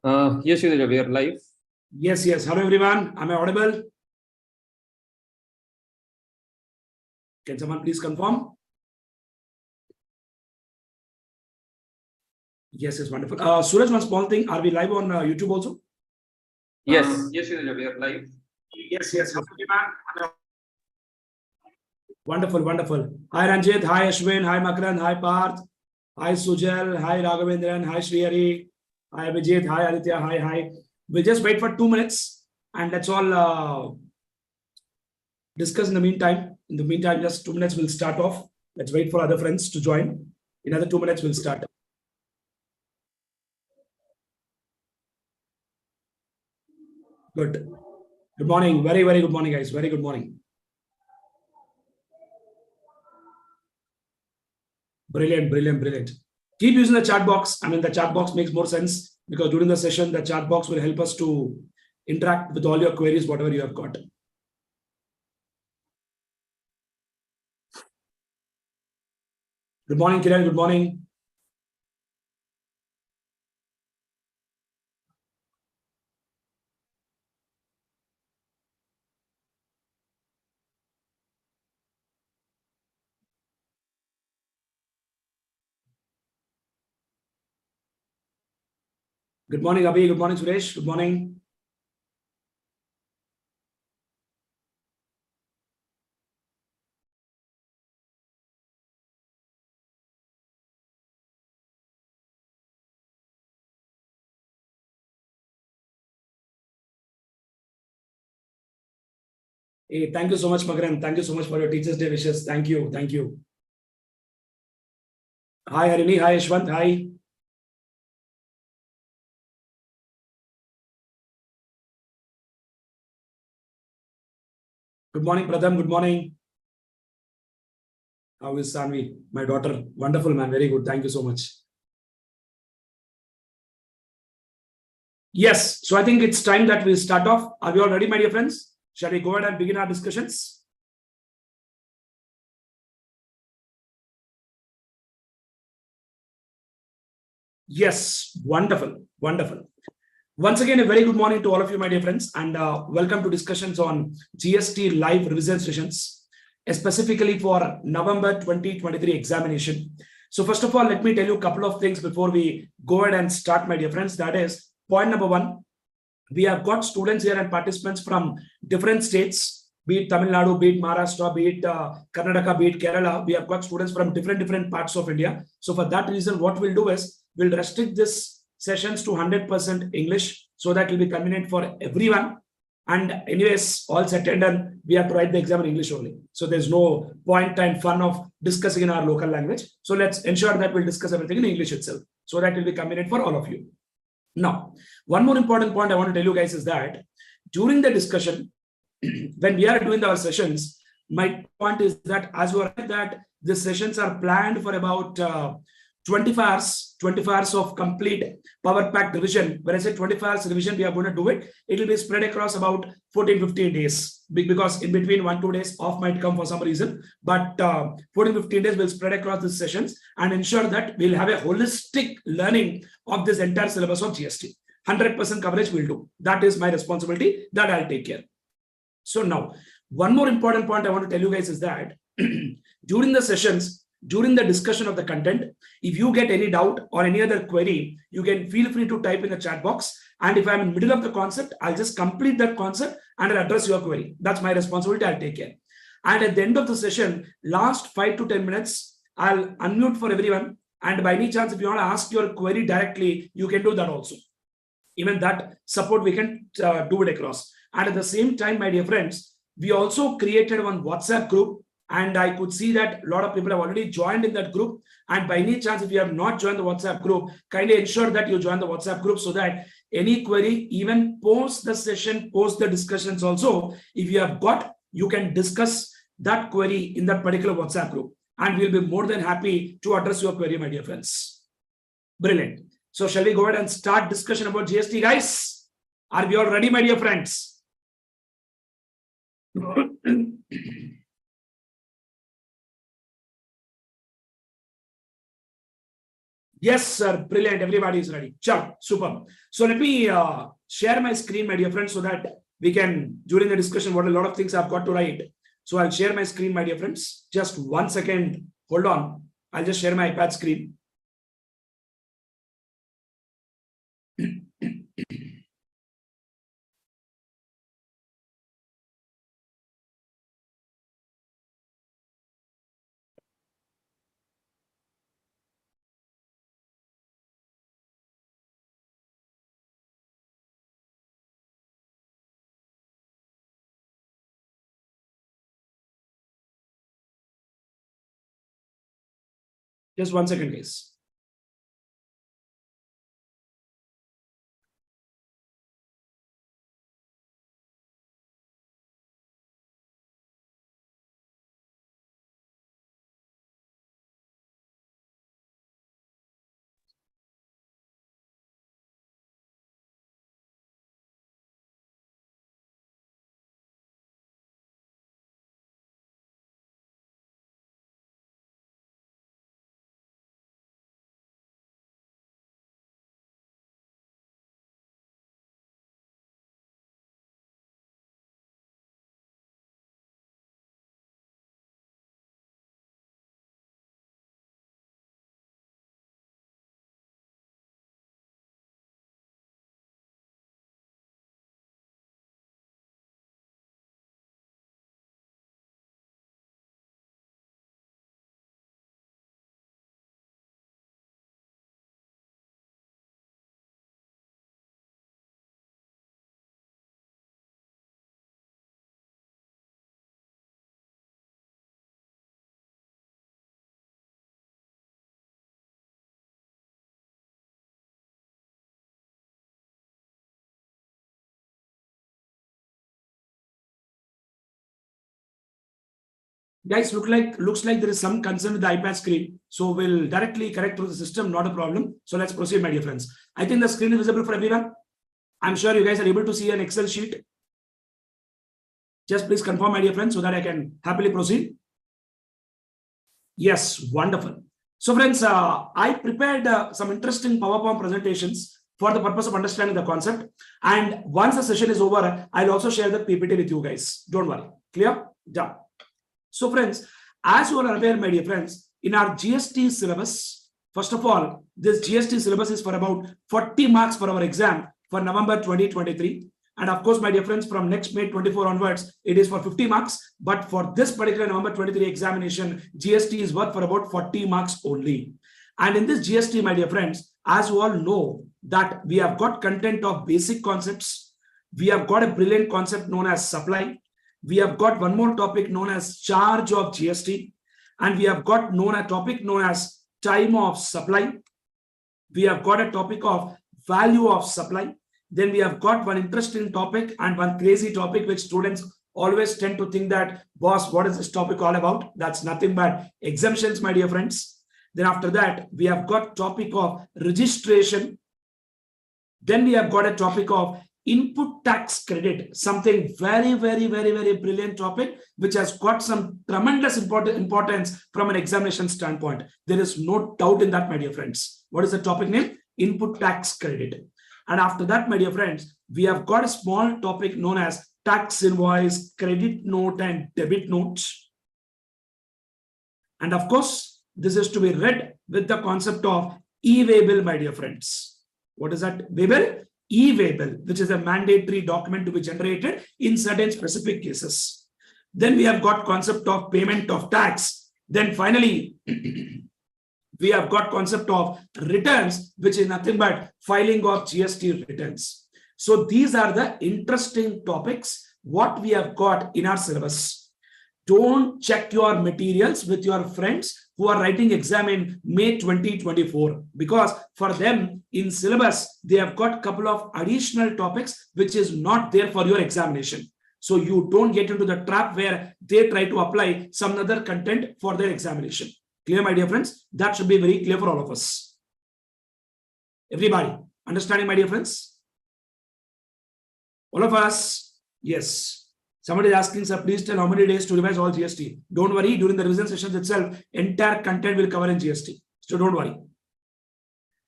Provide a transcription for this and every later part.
Yes, Sridhar, we are live. Yes. Hello, everyone. Am I audible? Can someone please confirm? Yes, wonderful. Suraj, one small thing. Are we live on YouTube also? Yes, Sridhar, we are live. Yes. Hello, everyone. Wonderful. Hi, Ranjit. Hi, Ashwin. Hi, Makran. Hi, Parth. Hi, Sujal. Hi, Raghavendran. Hi, Srihari. Hi, Abhijit. Hi, Aditya. Hi. We'll just wait for 2 minutes and let's all discuss in the meantime. In the meantime, just 2 minutes, we'll start off. Let's wait for other friends to join. In another 2 minutes, we'll start. Good morning. Very good morning, guys. Very good morning. Brilliant. Keep using the chat box. I mean, the chat box makes more sense because during the session, the chat box will help us to interact with all your queries, whatever you have got. Good morning, Kiran. Good morning. Good morning, Abhi. Good morning, Suresh. Good morning. Hey, thank you so much, Magran. Thank you so much for your Teachers' Day wishes. Thank you. Hi, Harini. Hi, Ashwant. Hi. Good morning, Pradham. Good morning. How is Sanvi, my daughter? Wonderful, man. Very good. Thank you so much. Yes. So I think it's time that we start off. Are we all ready, my dear friends? Shall we go ahead and begin our discussions? Yes. Wonderful. Once again, a very good morning to all of you, my dear friends, and welcome to discussions on GST live revision sessions, specifically for November 2023 examination. So first of all, let me tell you a couple of things before we go ahead and start, my dear friends. That is point number one. We have got students here and participants from different states, be it Tamil Nadu, be it Maharashtra, be it Karnataka, be it Kerala. We have got students from different parts of India. So for that reason, what we'll do is we'll restrict this sessions to 100% English so that it will be convenient for everyone. And anyways, all set and done, we have to write the exam in English only. So there's no point and fun of discussing in our local language. So let's ensure that we'll discuss everything in English itself so that it will be convenient for all of you. Now, one more important point I want to tell you guys is that during the discussion, when we are doing our sessions, my point is that as you are aware that the sessions are planned for about 25 hours of complete power pack revision. When I say 25 hours revision, we are going to do it. It will be spread across about 14-15 days because in between 1-2 days off might come for some reason. But 14-15 days will spread across these sessions and ensure that we'll have a holistic learning of this entire syllabus of GST. 100% coverage will do. That is my responsibility that I'll take care. So now, one more important point I want to tell you guys is that during the sessions, during the discussion of the content, if you get any doubt or any other query, you can feel free to type in the chat box. And if I'm in the middle of the concept, I'll just complete that concept and I'll address your query. That's my responsibility. I'll take care. And at the end of the session, last 5 to 10 minutes, I'll unmute for everyone. And by any chance, if you want to ask your query directly, you can do that also. Even that support, we can do it across. And at the same time, my dear friends, we also created one WhatsApp group. And I could see that a lot of people have already joined in that group. And by any chance, if you have not joined the WhatsApp group, kindly ensure that you join the WhatsApp group so that any query, even post the session, post the discussions also, if you have got, you can discuss that query in that particular WhatsApp group. And we'll be more than happy to address your query, my dear friends. Brilliant. So shall we go ahead and start discussion about GST, guys? Are we all ready, my dear friends? Yes, sir. Brilliant. Everybody is ready. Sure. Super. So let me share my screen, my dear friends, so that we can, during the discussion, what a lot of things I've got to write. So I'll share my screen, my dear friends. Just 1 second. Hold on. I'll just share my iPad screen. Just 1 second, guys. Guys, looks like there is some concern with the iPad screen. So we'll directly correct through the system, not a problem. So let's proceed, my dear friends. I think the screen is visible for everyone. I'm sure you guys are able to see an Excel sheet. Just please confirm, my dear friends, so that I can happily proceed. Yes, wonderful. So friends, I prepared some interesting PowerPoint presentations for the purpose of understanding the concept. And once the session is over, I'll also share the PPT with you guys. Don't worry. Clear? Done. So friends, as you are aware, my dear friends, in our GST syllabus, first of all, this GST syllabus is for about 40 marks for our exam for November 2023. And of course, my dear friends, from next May 24 onwards, it is for 50 marks. But for this particular November 23 examination, GST is worth for about 40 marks only. And in this GST, my dear friends, as you all know, that we have got content of basic concepts. We have got a brilliant concept known as supply. We have got one more topic known as charge of GST, and we have got a topic known as time of supply. We have got a topic of value of supply. Then we have got one interesting topic and one crazy topic which students always tend to think that, boss, what is this topic all about? That's nothing but exemptions, my dear friends. Then after that, we have got topic of registration. Then we have got a topic of input tax credit, something very brilliant topic, which has got some tremendous importance from an examination standpoint. There is no doubt in that, my dear friends. What is the topic name? Input tax credit. And after that, my dear friends, we have got a small topic known as tax invoice, credit note, and debit note. And of course, this is to be read with the concept of e-waybill, my dear friends. What is that waybill? E-waybill, which is a mandatory document to be generated in certain specific cases. Then we have got concept of payment of tax. Then finally, we have got concept of returns, which is nothing but filing of GST returns. So these are the interesting topics what we have got in our syllabus. Don't check your materials with your friends who are writing exam in May 2024, because for them in syllabus, they have got a couple of additional topics which is not there for your examination. So you don't get into the trap where they try to apply some other content for their examination. Clear, my dear friends? That should be very clear for all of us. Everybody, understanding, my dear friends? All of us? Yes. Somebody is asking, sir, please tell how many days to revise all GST. Don't worry, during the revision sessions itself, entire content will cover in GST. So don't worry.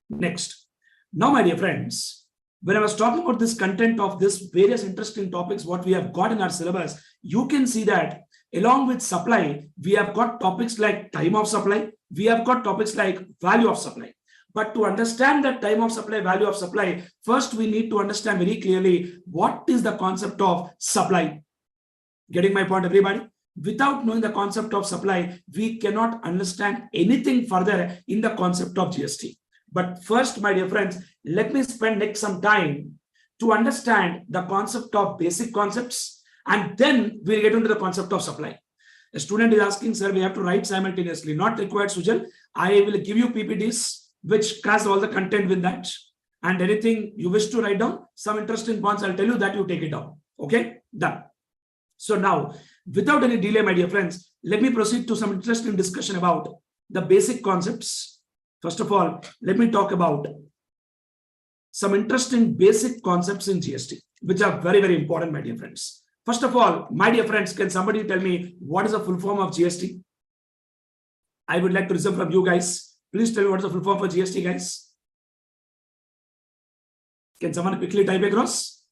Next. Now, my dear friends, when I was talking about this content of this various interesting topics, what we have got in our syllabus, you can see that along with supply, we have got topics like time of supply. We have got topics like value of supply. But to understand that time of supply, value of supply, first we need to understand very clearly what is the concept of supply. Getting my point, everybody? Without knowing the concept of supply, we cannot understand anything further in the concept of GST. But first, my dear friends, let me spend next some time to understand the concept of basic concepts, and then we'll get into the concept of supply. A student is asking, sir, we have to write simultaneously. Not required, Sujal. I will give you PPTs which has all the content with that, and anything you wish to write down, some interesting points, I'll tell you that you take it down. Okay, done. So now, without any delay, my dear friends, let me proceed to some interesting discussion about the basic concepts. First of all, let me talk about some interesting basic concepts in GST, which are very, very important, my dear friends. First of all, my dear friends, can somebody tell me what is the full form of GST? I would like to listen from you guys. Please tell me what is the full form for GST, guys. Can someone quickly type across?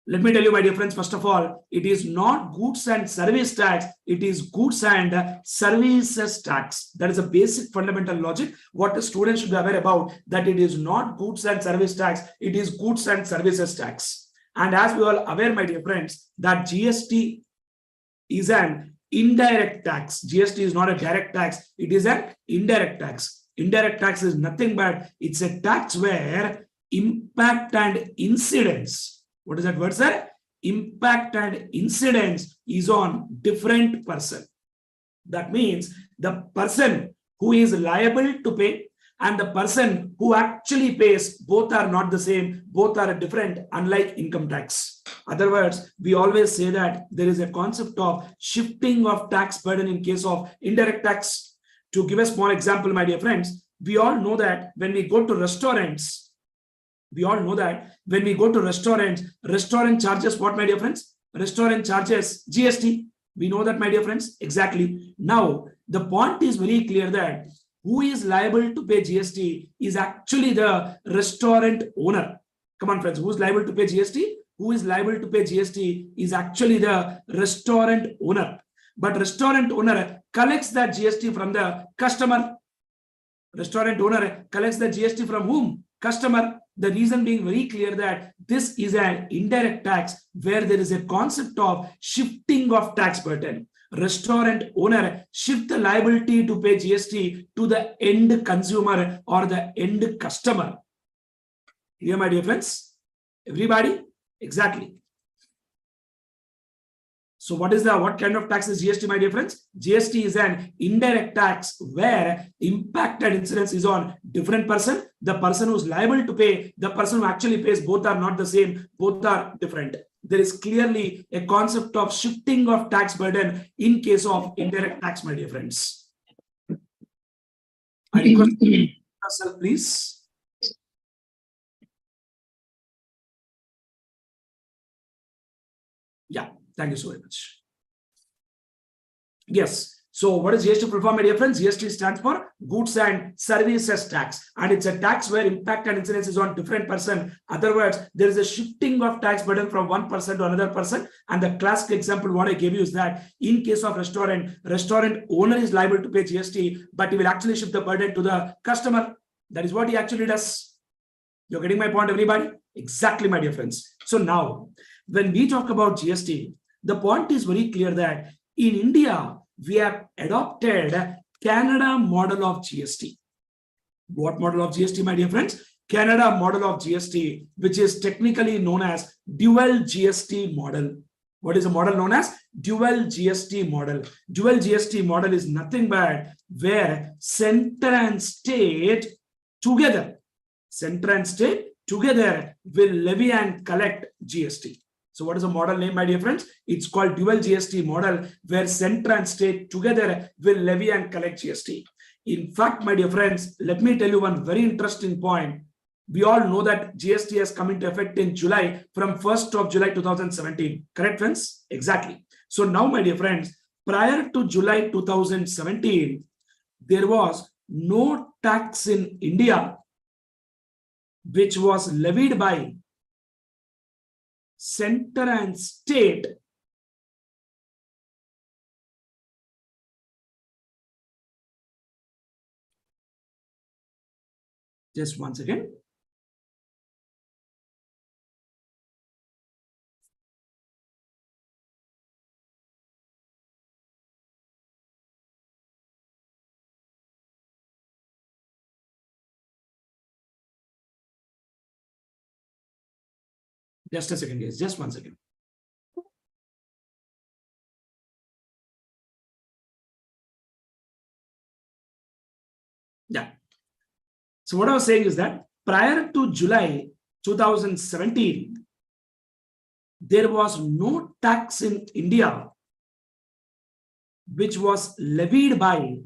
Let me tell you, my dear friends, first of all, it is not goods and service tax. It is goods and services tax. That is a basic fundamental logic. What the students should be aware about, that it is not goods and service tax. It is goods and services tax. And as we all aware, my dear friends, that GST is an indirect tax. GST is not a direct tax. It is an indirect tax. Indirect tax is nothing but it's a tax where impact and incidence. What is that word, sir? Impact and incidence is on different person. That means the person who is liable to pay and the person who actually pays, both are not the same, both are different, unlike income tax. Other words, we always say that there is a concept of shifting of tax burden in case of indirect tax. To give a small example, my dear friends, we all know that when we go to restaurants, restaurant charges what, my dear friends? Restaurant charges GST. We know that, my dear friends. Exactly. Now, the point is very clear that who is liable to pay GST is actually the restaurant owner. Come on, friends. Who is liable to pay GST? Who is liable to pay GST is actually the restaurant owner. But restaurant owner collects that GST from the customer. Restaurant owner collects the GST from whom? Customer. The reason being very clear that this is an indirect tax where there is a concept of shifting of tax burden. Restaurant owner shift the liability to pay GST to the end consumer or the end customer. Here, my dear friends, everybody, exactly. So what kind of tax is GST, my dear friends? GST is an indirect tax where impact and incidence is on different person. The person who is liable to pay, the person who actually pays, both are not the same, both are different. There is clearly a concept of shifting of tax burden in case of indirect tax, my dear friends. I request yourself, please. Yeah. Thank you so very much. Yes. So what is GST full form, my dear friends? GST stands for goods and services tax. And it's a tax where impact and incidence is on different person. Other words, there is a shifting of tax burden from one person to another person. And the classic example what I gave you is that in case of restaurant owner is liable to pay GST, but he will actually shift the burden to the customer. That is what he actually does. You're getting my point, everybody? Exactly, my dear friends. So now, when we talk about GST, the point is very clear that in India, we have adopted Canada model of GST. What model of GST, my dear friends? Canada model of GST, which is technically known as dual GST model. What is a model known as? Dual GST model. Dual GST model is nothing but where center and state together will levy and collect GST. So what is the model name, my dear friends? It's called dual GST model, where center and state together will levy and collect GST. In fact, my dear friends, let me tell you one very interesting point. We all know that GST has come into effect in July, from 1st of July 2017. Correct, friends? Exactly. So now, my dear friends, prior to July 2017, there was no tax in India which was levied by center and state just once again. Just a second, guys. Just 1 second. Yeah. So what I was saying is that prior to July 2017, there was no tax in India which was levied by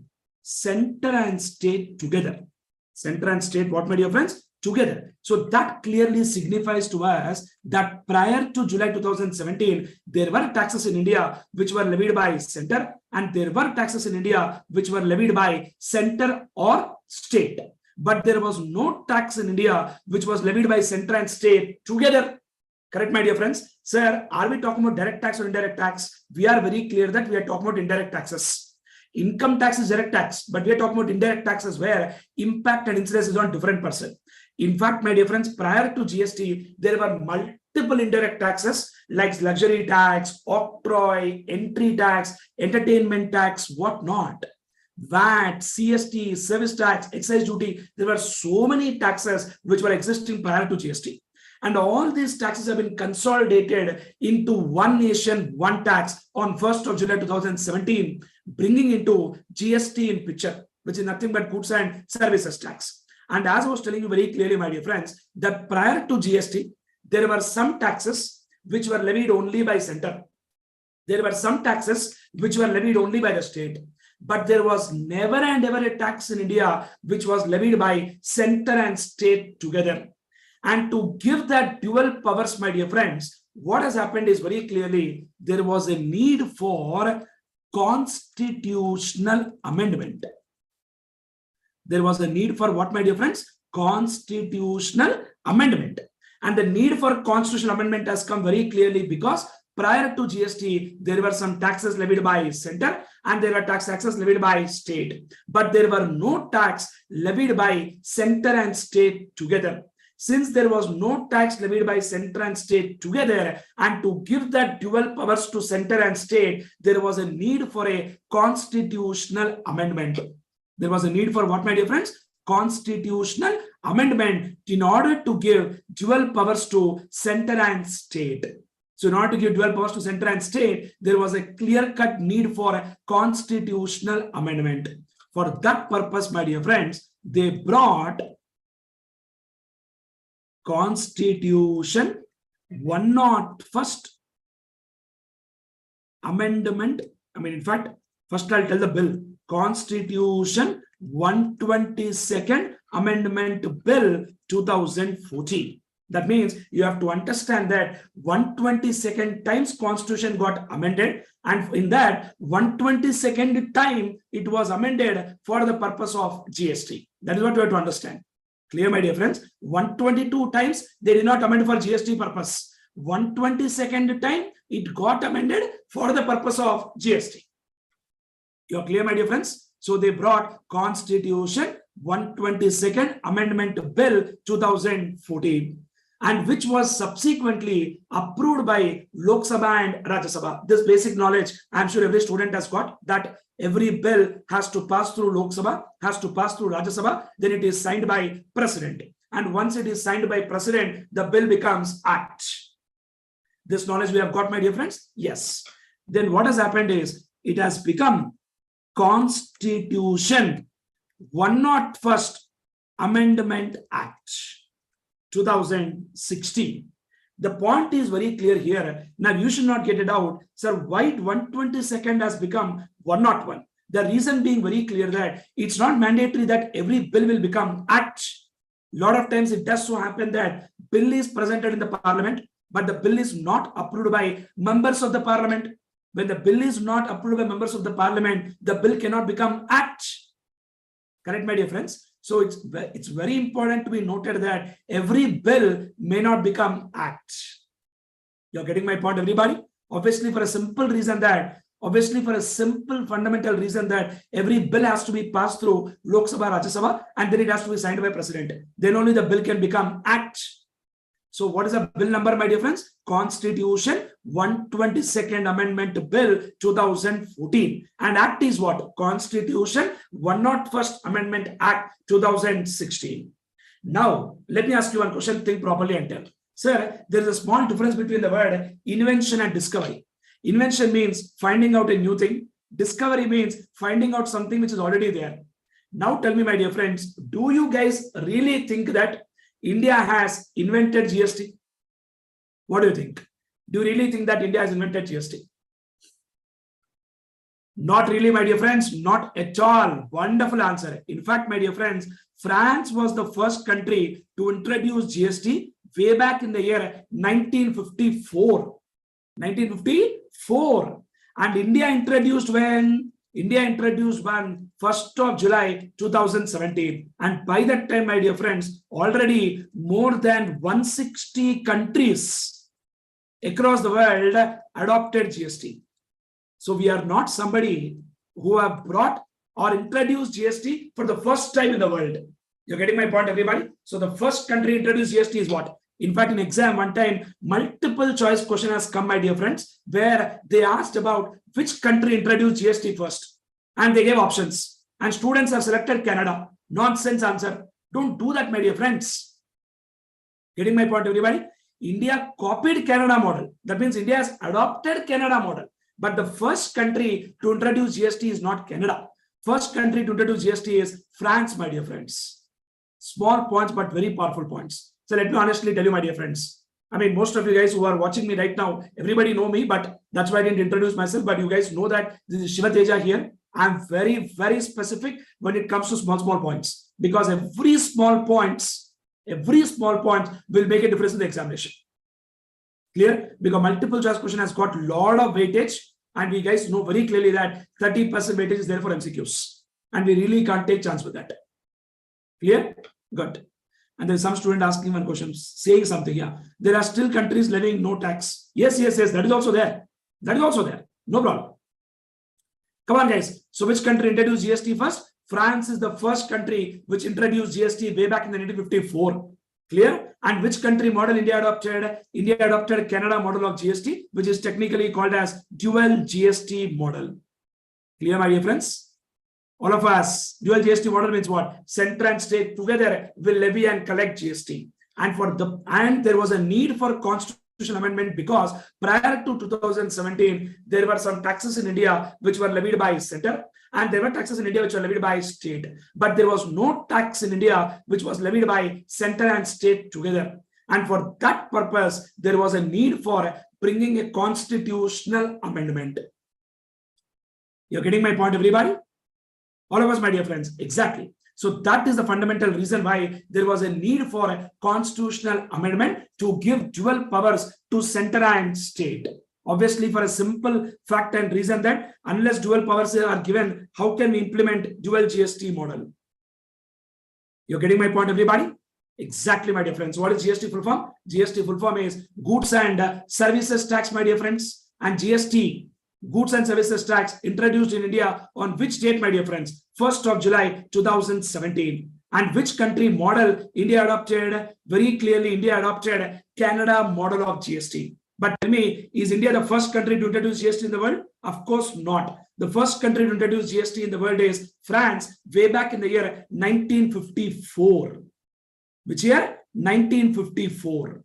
center and state together. Center and state, what, my dear friends? Together. So that clearly signifies to us that prior to July 2017, there were taxes in India which were levied by center, and there were taxes in India which were levied by center or state. But there was no tax in India which was levied by center and state together. Correct, my dear friends? Sir, are we talking about direct tax or indirect tax? We are very clear that we are talking about indirect taxes. Income tax is direct tax, but we are talking about indirect taxes where impact and incidence is on different person. In fact, my dear friends, prior to GST, there were multiple indirect taxes like luxury tax, octroi, entry tax, entertainment tax, whatnot. VAT, CST, service tax, excise duty. There were so many taxes which were existing prior to GST. And all these taxes have been consolidated into one nation, one tax on 1st of July 2017, bringing into GST in picture, which is nothing but goods and services tax. And as I was telling you very clearly, my dear friends, that prior to GST, there were some taxes which were levied only by center. There were some taxes which were levied only by the state. But there was never and ever a tax in India which was levied by center and state together. And to give that dual powers, my dear friends, what has happened is very clearly there was a need for constitutional amendment. There was a need for what, my dear friends? Constitutional amendment. And the need for constitutional amendment has come very clearly because prior to GST, there were some taxes levied by center and there were taxes levied by state. But there were no tax levied by center and state together. Since there was no tax levied by center and state together, and to give that dual powers to center and state, there was a need for a constitutional amendment. There was a need for what, my dear friends? Constitutional amendment in order to give dual powers to center and state. So in order to give dual powers to center and state, there was a clear-cut need for a constitutional amendment. For that purpose, my dear friends, they brought Constitution 101st Amendment. In fact, first I'll tell the bill. Constitution 122nd Amendment Bill 2014. That means you have to understand that 122nd times Constitution got amended, and in that 122nd time it was amended for the purpose of GST. That is what you have to understand. Clear, my dear friends? 122 times they did not amend for GST purpose. 122nd time it got amended for the purpose of GST. You are clear, my dear friends? So they brought Constitution 122nd Amendment Bill 2014, and which was subsequently approved by Lok Sabha and Rajya Sabha. This basic knowledge, I'm sure every student has got, that every bill has to pass through Lok Sabha, has to pass through Rajya Sabha, then it is signed by President. And once it is signed by President, the bill becomes Act. This knowledge we have got, my dear friends? Yes. Then what has happened is, it has become Constitution 101st Amendment Act 2016. The point is very clear here. Now you should not get it out. Sir, why 122nd has become 101? The reason being very clear that it's not mandatory that every bill will become act. A lot of times it does so happen that bill is presented in the parliament, but the bill is not approved by members of the parliament. When the bill is not approved by members of the parliament, the bill cannot become act. Correct, my dear friends? So it's very important to be noted that every bill may not become act. You're getting my point, everybody? Obviously, for a simple fundamental reason that every bill has to be passed through Lok Sabha, Rajya Sabha, and then it has to be signed by President. Then only the bill can become act. So what is the bill number, my dear friends? Constitution 122nd Amendment Bill 2014. And Act is what? Constitution 101st Amendment Act 2016. Now, let me ask you one question. Think properly and tell. Sir, there is a small difference between the word invention and discovery. Invention means finding out a new thing. Discovery means finding out something which is already there. Now tell me, my dear friends, do you guys really think that India has invented GST? What do you think? Do you really think that India has invented GST? Not really, my dear friends, not at all. Wonderful answer. In fact, my dear friends, France was the first country to introduce GST way back in the year 1954. 1954. And India introduced when? India introduced one 1st of July 2017. And by that time, my dear friends, already more than 160 countries across the world adopted GST. So we are not somebody who have brought or introduced GST for the first time in the world. You're getting my point, everybody? So the first country introduced GST is what? In fact, in exam one time, multiple choice question has come, my dear friends, where they asked about which country introduced GST first. And they gave options. And students have selected Canada. Nonsense answer. Don't do that, my dear friends. Getting my point, everybody? India copied Canada model. That means India has adopted Canada model. But the first country to introduce GST is not Canada. First country to introduce GST is France, my dear friends. Small points, but very powerful points. So let me honestly tell you, my dear friends. I mean, most of you guys who are watching me right now, everybody know me, but that's why I didn't introduce myself. But you guys know that this is Shiva Teja here. I'm very, very specific when it comes to small points, because every small point will make a difference in the examination. Clear? Because multiple choice question has got a lot of weightage, and we guys know very clearly that 30% weightage is there for MCQs, and we really can't take chance with that. Clear? Good. And there's some student asking one question, saying something here. There are still countries levying no tax. Yes. That is also there. No problem. Come on, guys. So which country introduced GST first? France is the first country which introduced GST way back in the 1954. Clear? And which country model India adopted? India adopted Canada model of GST, which is technically called as dual GST model. Clear, my dear friends? All of us, dual GST model means what? Center and state together will levy and collect GST. And there was a need for constitutional amendment because prior to 2017, there were some taxes in India which were levied by center, and there were taxes in India which were levied by state. But there was no tax in India which was levied by center and state together. And for that purpose, there was a need for bringing a constitutional amendment. You're getting my point, everybody? All of us, my dear friends, exactly. So that is the fundamental reason why there was a need for a constitutional amendment to give dual powers to center and state. Obviously, for a simple fact and reason that unless dual powers are given, how can we implement dual GST model? You're getting my point, everybody? Exactly, my dear friends. What is GST full form? GST full form is Goods and Services Tax, my dear friends. And GST, Goods and Services Tax, introduced in India on which date, my dear friends? 1st of July 2017. And which country model India adopted? Very clearly, India adopted Canada model of GST. But tell me, is India the first country to introduce GST in the world? Of course not. The first country to introduce GST in the world is France, way back in the year 1954. Which year? 1954.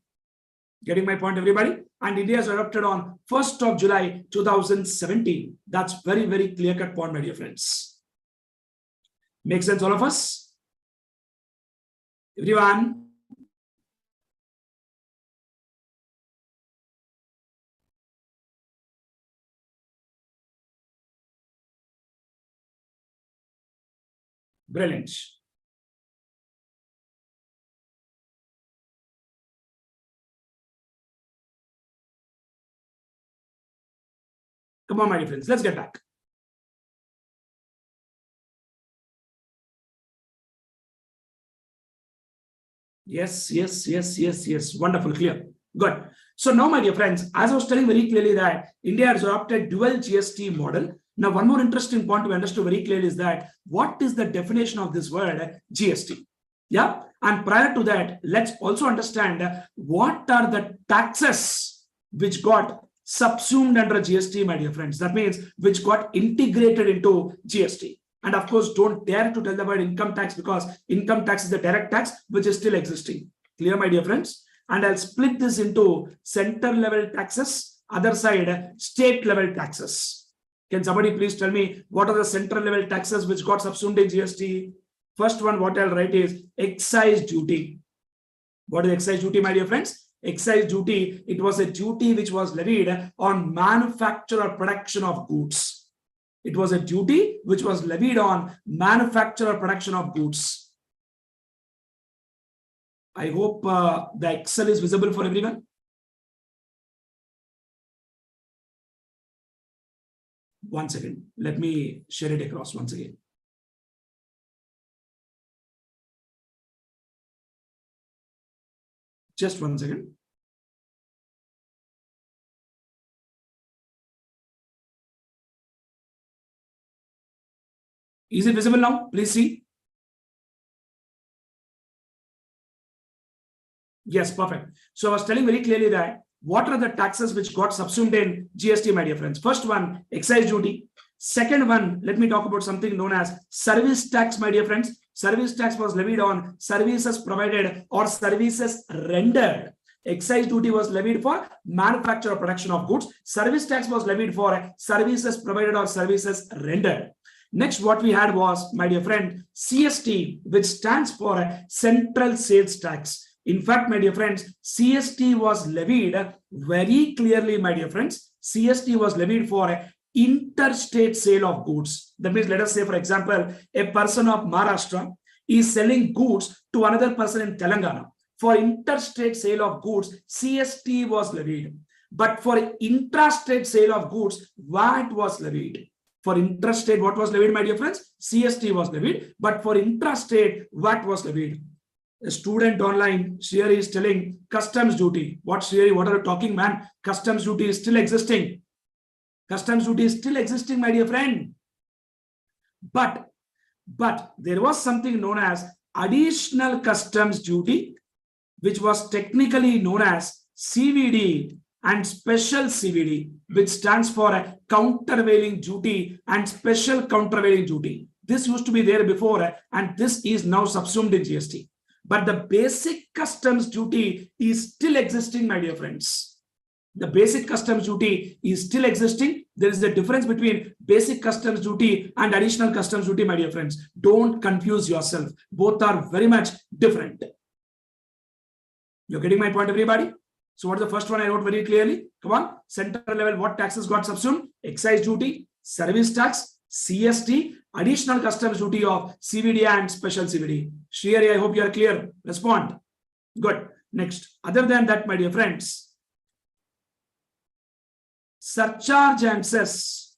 Getting my point, everybody? And India has adopted on 1st of July 2017. That's very, very clear-cut point, my dear friends. Make sense, all of us? Everyone? Brilliant. Come on, my dear friends, let's get back. Yes. Wonderful, clear. Good. So now, my dear friends, as I was telling very clearly that India has adopted dual GST model. Now, one more interesting point to understand very clearly is that what is the definition of this word GST? Yeah. And prior to that, let's also understand what are the taxes which got subsumed under GST, my dear friends. That means which got integrated into GST. And of course, don't dare to tell the word income tax, because income tax is the direct tax which is still existing. Clear, my dear friends? And I'll split this into center level taxes, other side state level taxes. Can somebody please tell me what are the center level taxes which got subsumed in GST? First one, what I'll write is excise duty. What is excise duty, my dear friends? Excise duty, it was a duty which was levied on manufacture or production of goods. It was a duty which was levied on manufacture or production of goods. I hope the Excel is visible for everyone. One second. Let me share it across once again. Just 1 second. Is it visible now? Please see. Yes, perfect. So I was telling very clearly that what are the taxes which got subsumed in GST, my dear friends? First one, excise duty. Second one, let me talk about something known as service tax, my dear friends. Service tax was levied on services provided or services rendered. Excise duty was levied for manufacture or production of goods. Service tax was levied for services provided or services rendered. Next, what we had was, my dear friend, CST, which stands for Central Sales Tax. In fact, my dear friends, CST was levied very clearly, my dear friends. CST was levied for interstate sale of goods. That means, let us say, for example, a person of Maharashtra is selling goods to another person in Telangana. For interstate sale of goods, CST was levied. But for intrastate sale of goods, VAT was levied. For intrastate, what was levied, my dear friends? CST was levied. But for intrastate, VAT was levied. A student online, Sherry is telling customs duty. What, Sherry? What are you talking, man? Customs duty is still existing. Customs duty is still existing, my dear friend. But there was something known as additional customs duty, which was technically known as CVD and special CVD, which stands for countervailing duty and special countervailing duty. This used to be there before, and this is now subsumed in GST. But the basic customs duty is still existing, my dear friends. The basic customs duty is still existing. There is a difference between basic customs duty and additional customs duty, my dear friends. Don't confuse yourself. Both are very much different. You're getting my point, everybody? So what is the first one I wrote very clearly? Come on. Center level, what taxes got subsumed? Excise duty, service tax, CST, additional customs duty of CVD and special CVD. Shriyari, I hope you are clear. Respond. Good. Next. Other than that, my dear friends, surcharge and cess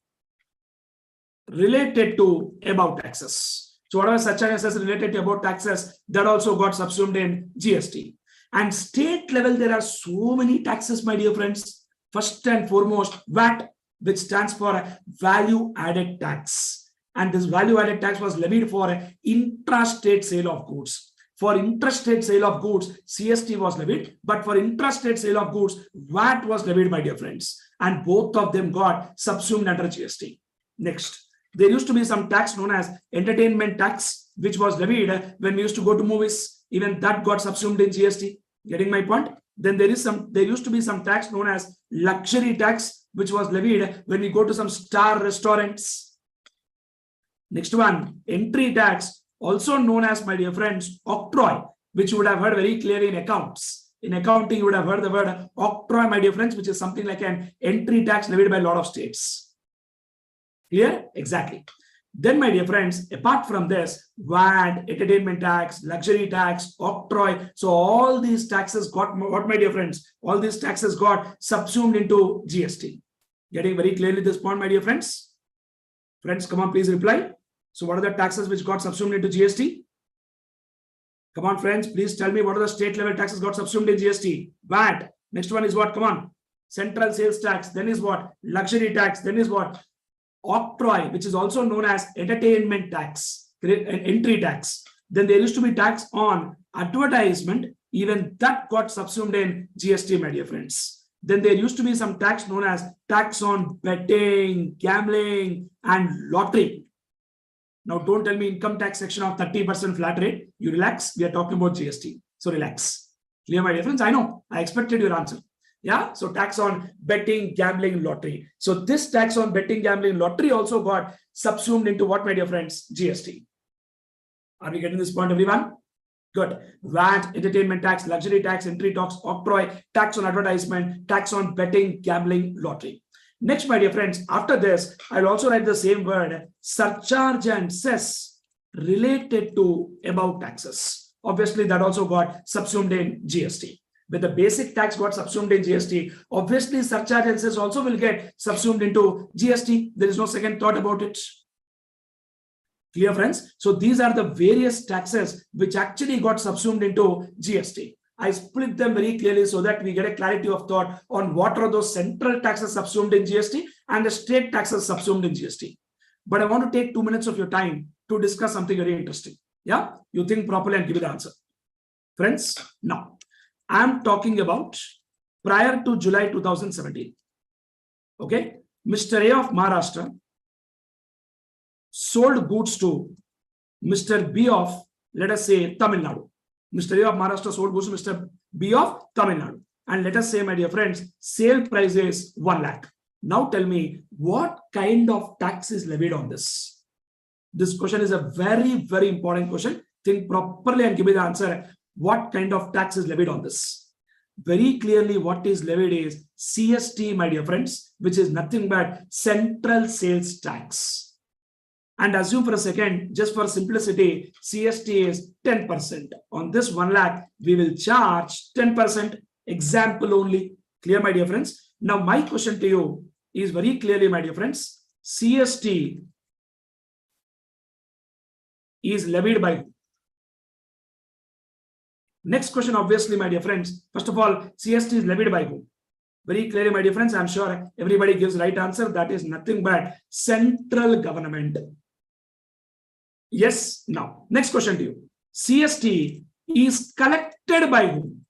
related to above taxes. So whatever surcharge and cess related to above taxes, that also got subsumed in GST. And state level, there are so many taxes, my dear friends. First and foremost, VAT, which stands for value added tax. And this value added tax was levied for intrastate sale of goods. For intrastate sale of goods, CST was levied, but for intrastate sale of goods, VAT was levied, my dear friends. And both of them got subsumed under GST. Next, there used to be some tax known as entertainment tax, which was levied when we used to go to movies. Even that got subsumed in GST. Getting my point? Then there used to be some tax known as luxury tax, which was levied when we go to some star restaurants. Next one, entry tax, also known as, my dear friends, octroi, which you would have heard very clearly in accounts. In accounting, you would have heard the word octroi, my dear friends, which is something like an entry tax levied by a lot of states. Clear? Exactly. Then, my dear friends, apart from this, VAT, entertainment tax, luxury tax, octroi, so all these taxes got, what, my dear friends, all these taxes got subsumed into GST. Getting very clearly this point, my dear friends? Friends, come on, please reply. So what are the taxes which got subsumed into GST? Come on, friends, please tell me what are the state level taxes got subsumed in GST? VAT. Next one is what? Come on. Central sales tax. Then is what? Luxury tax. Then is what? Octroi, which is also known as entertainment tax, entry tax. Then there used to be tax on advertisement. Even that got subsumed in GST, my dear friends. Then there used to be some tax known as tax on betting, gambling, and lottery. Now, don't tell me income tax section of 30% flat rate. You relax. We are talking about GST. So relax. Clear, my dear friends? I know. I expected your answer. Yeah. So tax on betting, gambling, lottery. So this tax on betting, gambling, lottery also got subsumed into what, my dear friends? GST. Are we getting this point, everyone? Good. VAT, entertainment tax, luxury tax, entry tax, octroi, tax on advertisement, tax on betting, gambling, lottery. Next, my dear friends, after this, I'll also write the same word, surcharge and cess related to above taxes. Obviously, that also got subsumed in GST. With the basic tax got subsumed in GST, obviously, surcharge and cess also will get subsumed into GST. There is no second thought about it. Clear, friends? So these are the various taxes which actually got subsumed into GST. I split them very clearly so that we get a clarity of thought on what are those central taxes subsumed in GST and the state taxes subsumed in GST. But I want to take 2 minutes of your time to discuss something very interesting. Yeah, you think properly and give me the answer. Friends, now I'm talking about prior to July 2017. Okay, Mr. A of Maharashtra sold goods to Mr. B of, let us say, Tamil Nadu. Mr. A of Maharashtra sold goods to Mr. B of Tamil Nadu. And let us say, my dear friends, sale price is 1 lakh. Now tell me, what kind of tax is levied on this? This question is a very, very important question. Think properly and give me the answer. What kind of tax is levied on this? Very clearly, what is levied is CST, my dear friends, which is nothing but central sales tax. And assume for a second, just for simplicity, CST is 10%. On this 1 lakh, we will charge 10%. Example only. Clear, my dear friends? Now, my question to you is very clearly, my dear friends, CST is levied by who? Next question, obviously, my dear friends. First of all, CST is levied by who? Very clearly, my dear friends, I'm sure everybody gives right answer. That is nothing but central government. Yes. Now, next question to you. CST is collected by whom?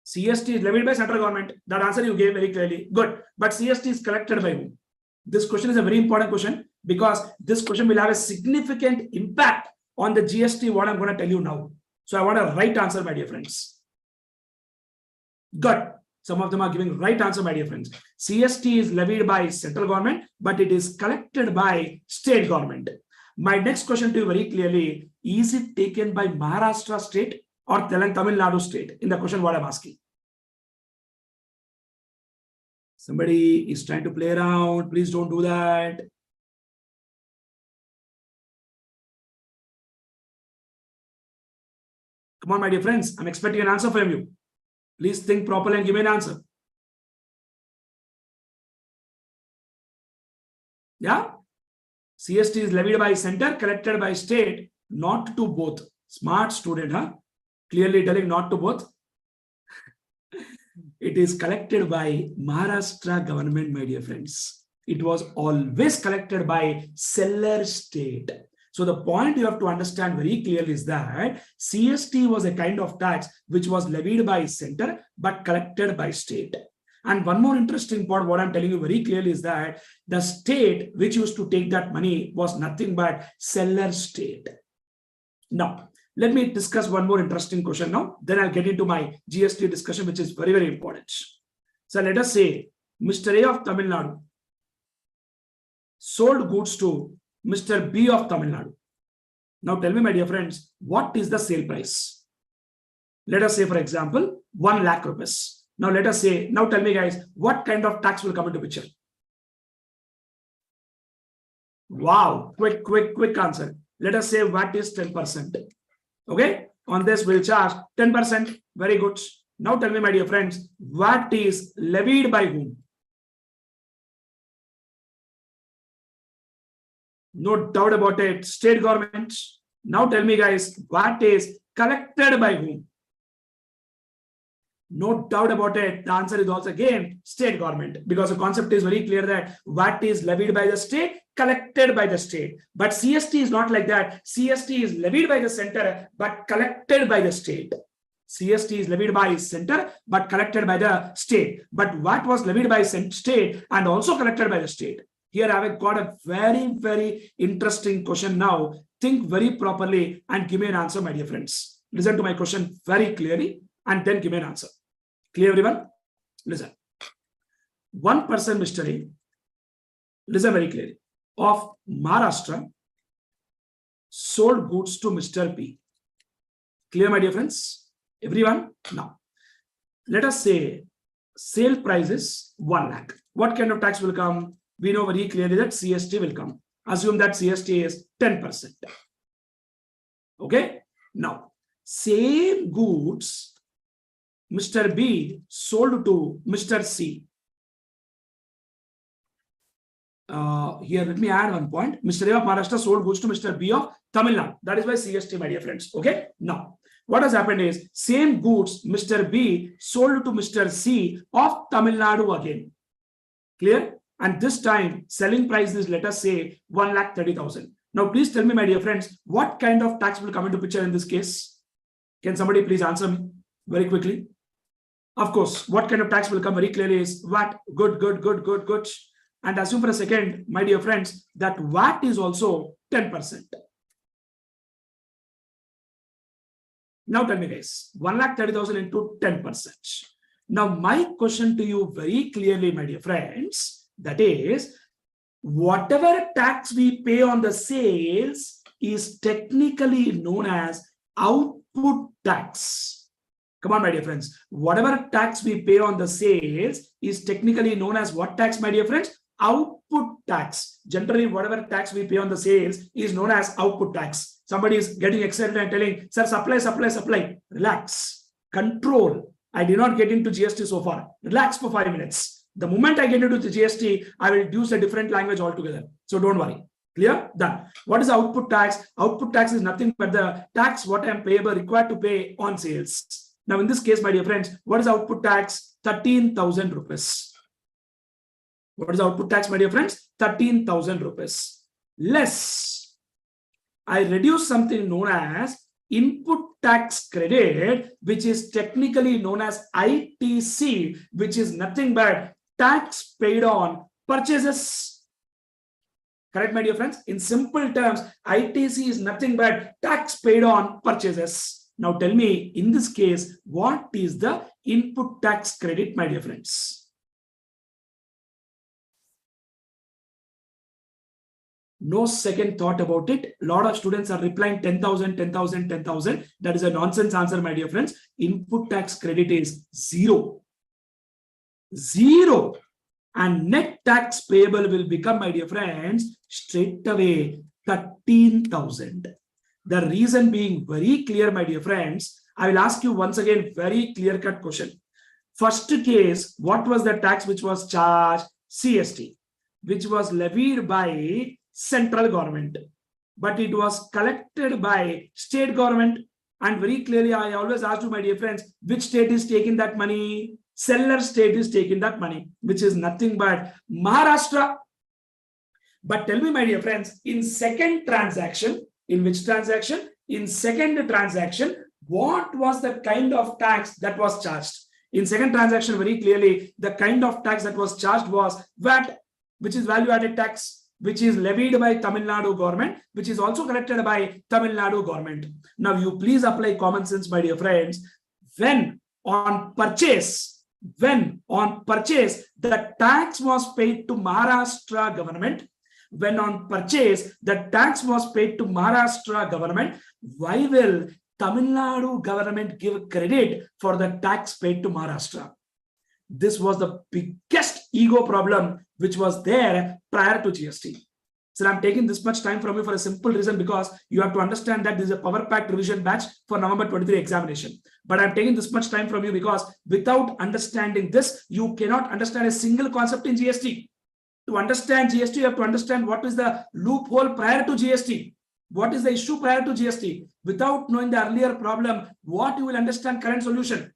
CST is levied by central government. That answer you gave very clearly. Good. But CST is collected by whom? This question is a very important question because this question will have a significant impact on the GST, what I'm going to tell you now. So I want a right answer, my dear friends. Good. Some of them are giving right answer, my dear friends. CST is levied by central government, but it is collected by state government. My next question to you very clearly, is it taken by Maharashtra state or Tamil Nadu state? In the question what I'm asking. Somebody is trying to play around. Please don't do that. Come on, my dear friends. I'm expecting an answer from you. Please think properly and give me an answer. Yeah? CST is levied by center, collected by state, not to both. Smart student, huh? Clearly telling not to both. It is collected by Maharashtra government, my dear friends. It was always collected by seller state. So the point you have to understand very clearly is that CST was a kind of tax which was levied by center but collected by state. And one more interesting point, what I'm telling you very clearly is that the state which used to take that money was nothing but seller state. Now, let me discuss one more interesting question now. Then I'll get into my GST discussion, which is very, very important. So let us say Mr. A of Tamil Nadu sold goods to Mr. B of Tamil Nadu. Now tell me, my dear friends, what is the sale price? Let us say, for example, 1 lakh rupees. Now let us say, now tell me guys, what kind of tax will come into picture? Wow, quick answer. Let us say VAT is 10%. Okay, on this we'll charge 10%. Very good. Now tell me, my dear friends, VAT is levied by whom? No doubt about it, state government. Now tell me guys, what is collected by whom? No doubt about it. The answer is also again state government, because the concept is very clear that what is levied by the state, collected by the state. But CST is not like that. CST is levied by the center, but collected by the state. CST is levied by center, but collected by the state. But what was levied by state and also collected by the state? Here I have got a very, very interesting question now. Think very properly and give me an answer, my dear friends. Listen to my question very clearly and then give me an answer. Clear, everyone? Listen. One person, Mr. A, listen very clearly, of Maharashtra sold goods to Mr. B. Clear, my dear friends? Everyone? Now, let us say sale price is 1 lakh. What kind of tax will come? We know very clearly that CST will come. Assume that CST is 10%. Okay? Now, same goods Mr. B sold to Mr. C. Here, let me add one point. Mr. A of Maharashtra sold goods to Mr. B of Tamil Nadu. That is why CST, my dear friends. Okay? Now, what has happened is same goods Mr. B sold to Mr. C of Tamil Nadu again. Clear? And this time, selling price is, let us say, 1,30,000. Now, please tell me, my dear friends, what kind of tax will come into picture in this case? Can somebody please answer me very quickly? Of course, what kind of tax will come very clearly is VAT. Good. And assume for a second, my dear friends, that VAT is also 10%. Now tell me guys, 1,30,000 into 10%. Now my question to you very clearly, my dear friends, that is, whatever tax we pay on the sales is technically known as output tax. Come on, my dear friends. Whatever tax we pay on the sales is technically known as what tax, my dear friends? Output tax. Generally, whatever tax we pay on the sales is known as output tax. Somebody is getting excited and telling, sir, supply. Relax. Control. I did not get into GST so far. Relax for 5 minutes. The moment I get into the GST, I will use a different language altogether. So don't worry. Clear? Done. What is output tax? Output tax is nothing but the tax what I am payable required to pay on sales. Now, in this case, my dear friends, what is output tax? 13,000 rupees. What is output tax, my dear friends? 13,000 rupees. Less, I reduce something known as input tax credit, which is technically known as ITC, which is nothing but tax paid on purchases. Correct, my dear friends? In simple terms, ITC is nothing but tax paid on purchases. Now tell me, in this case, what is the input tax credit, my dear friends? No second thought about it. A lot of students are replying 10,000, 10,000, 10,000. That is a nonsense answer, my dear friends. Input tax credit is 0. 0. And net tax payable will become, my dear friends, straight away 13,000. The reason being very clear, my dear friends. I will ask you once again very clear-cut question. First case, what was the tax which was charged? CST, which was levied by central government, but it was collected by state government. And very clearly, I always ask you, my dear friends, which state is taking that money? Seller state is taking that money, which is nothing but Maharashtra. But tell me, my dear friends, in second transaction, in which transaction? In second transaction, what was the kind of tax that was charged? In second transaction, very clearly, the kind of tax that was charged was VAT, which is value-added tax, which is levied by Tamil Nadu government, which is also collected by Tamil Nadu government. Now, you please apply common sense, my dear friends. When on purchase, the tax was paid to Maharashtra government, when on purchase, the tax was paid to Maharashtra government, why will Tamil Nadu government give credit for the tax paid to Maharashtra? This was the biggest ego problem which was there prior to GST. So I'm taking this much time from you for a simple reason, because you have to understand that this is a power packed revision batch for November 23 examination. But I'm taking this much time from you because without understanding this, you cannot understand a single concept in GST. To understand GST, you have to understand what is the loophole prior to GST. What is the issue prior to GST? Without knowing the earlier problem, what you will understand current solution?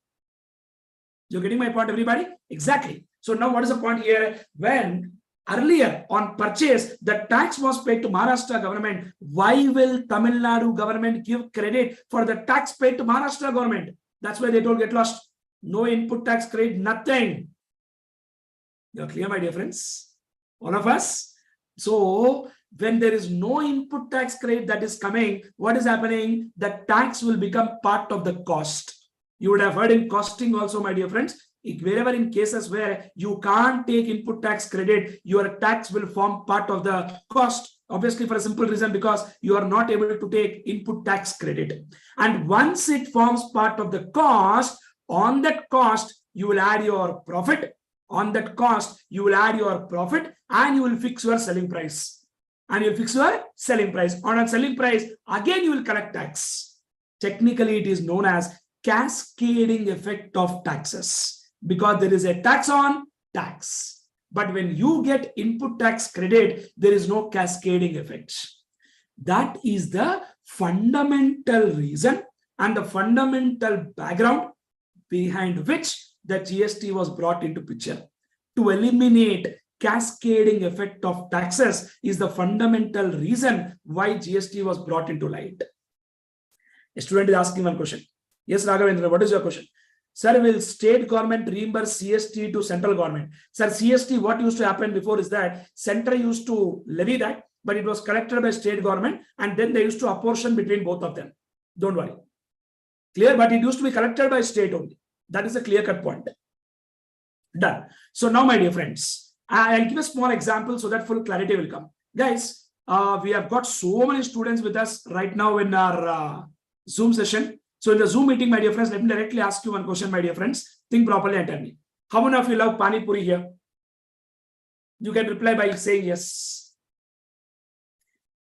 You're getting my point, everybody? Exactly. So now what is the point here? When earlier on purchase, the tax was paid to Maharashtra government, why will Tamil Nadu government give credit for the tax paid to Maharashtra government? That's why they don't get lost. No input tax credit, nothing. You're clear, my dear friends? All of us? So when there is no input tax credit that is coming, what is happening? The tax will become part of the cost. You would have heard in costing also, my dear friends, wherever in cases where you can't take input tax credit, your tax will form part of the cost. Obviously, for a simple reason, because you are not able to take input tax credit. And once it forms part of the cost, on that cost, you will add your profit. On that cost, you will add your profit and you will fix your selling price. And you will fix your selling price. On a selling price, again, you will collect tax. Technically, it is known as cascading effect of taxes, because there is a tax on tax. But when you get input tax credit, there is no cascading effect. That is the fundamental reason and the fundamental background behind which the GST was brought into picture. To eliminate cascading effect of taxes is the fundamental reason why GST was brought into light. A student is asking one question. Yes, Raghavendra, what is your question? Sir, will state government reimburse CST to central government? Sir, CST, what used to happen before is that center used to levy that, but it was collected by state government and then they used to apportion between both of them. Don't worry. Clear? But it used to be collected by state only. That is a clear-cut point. Done. So now, my dear friends, I'll give a small example so that full clarity will come. Guys, we have got so many students with us right now in our Zoom session. So in the Zoom meeting, my dear friends, let me directly ask you one question, my dear friends. Think properly and tell me. How many of you love Pani Puri here? You can reply by saying yes.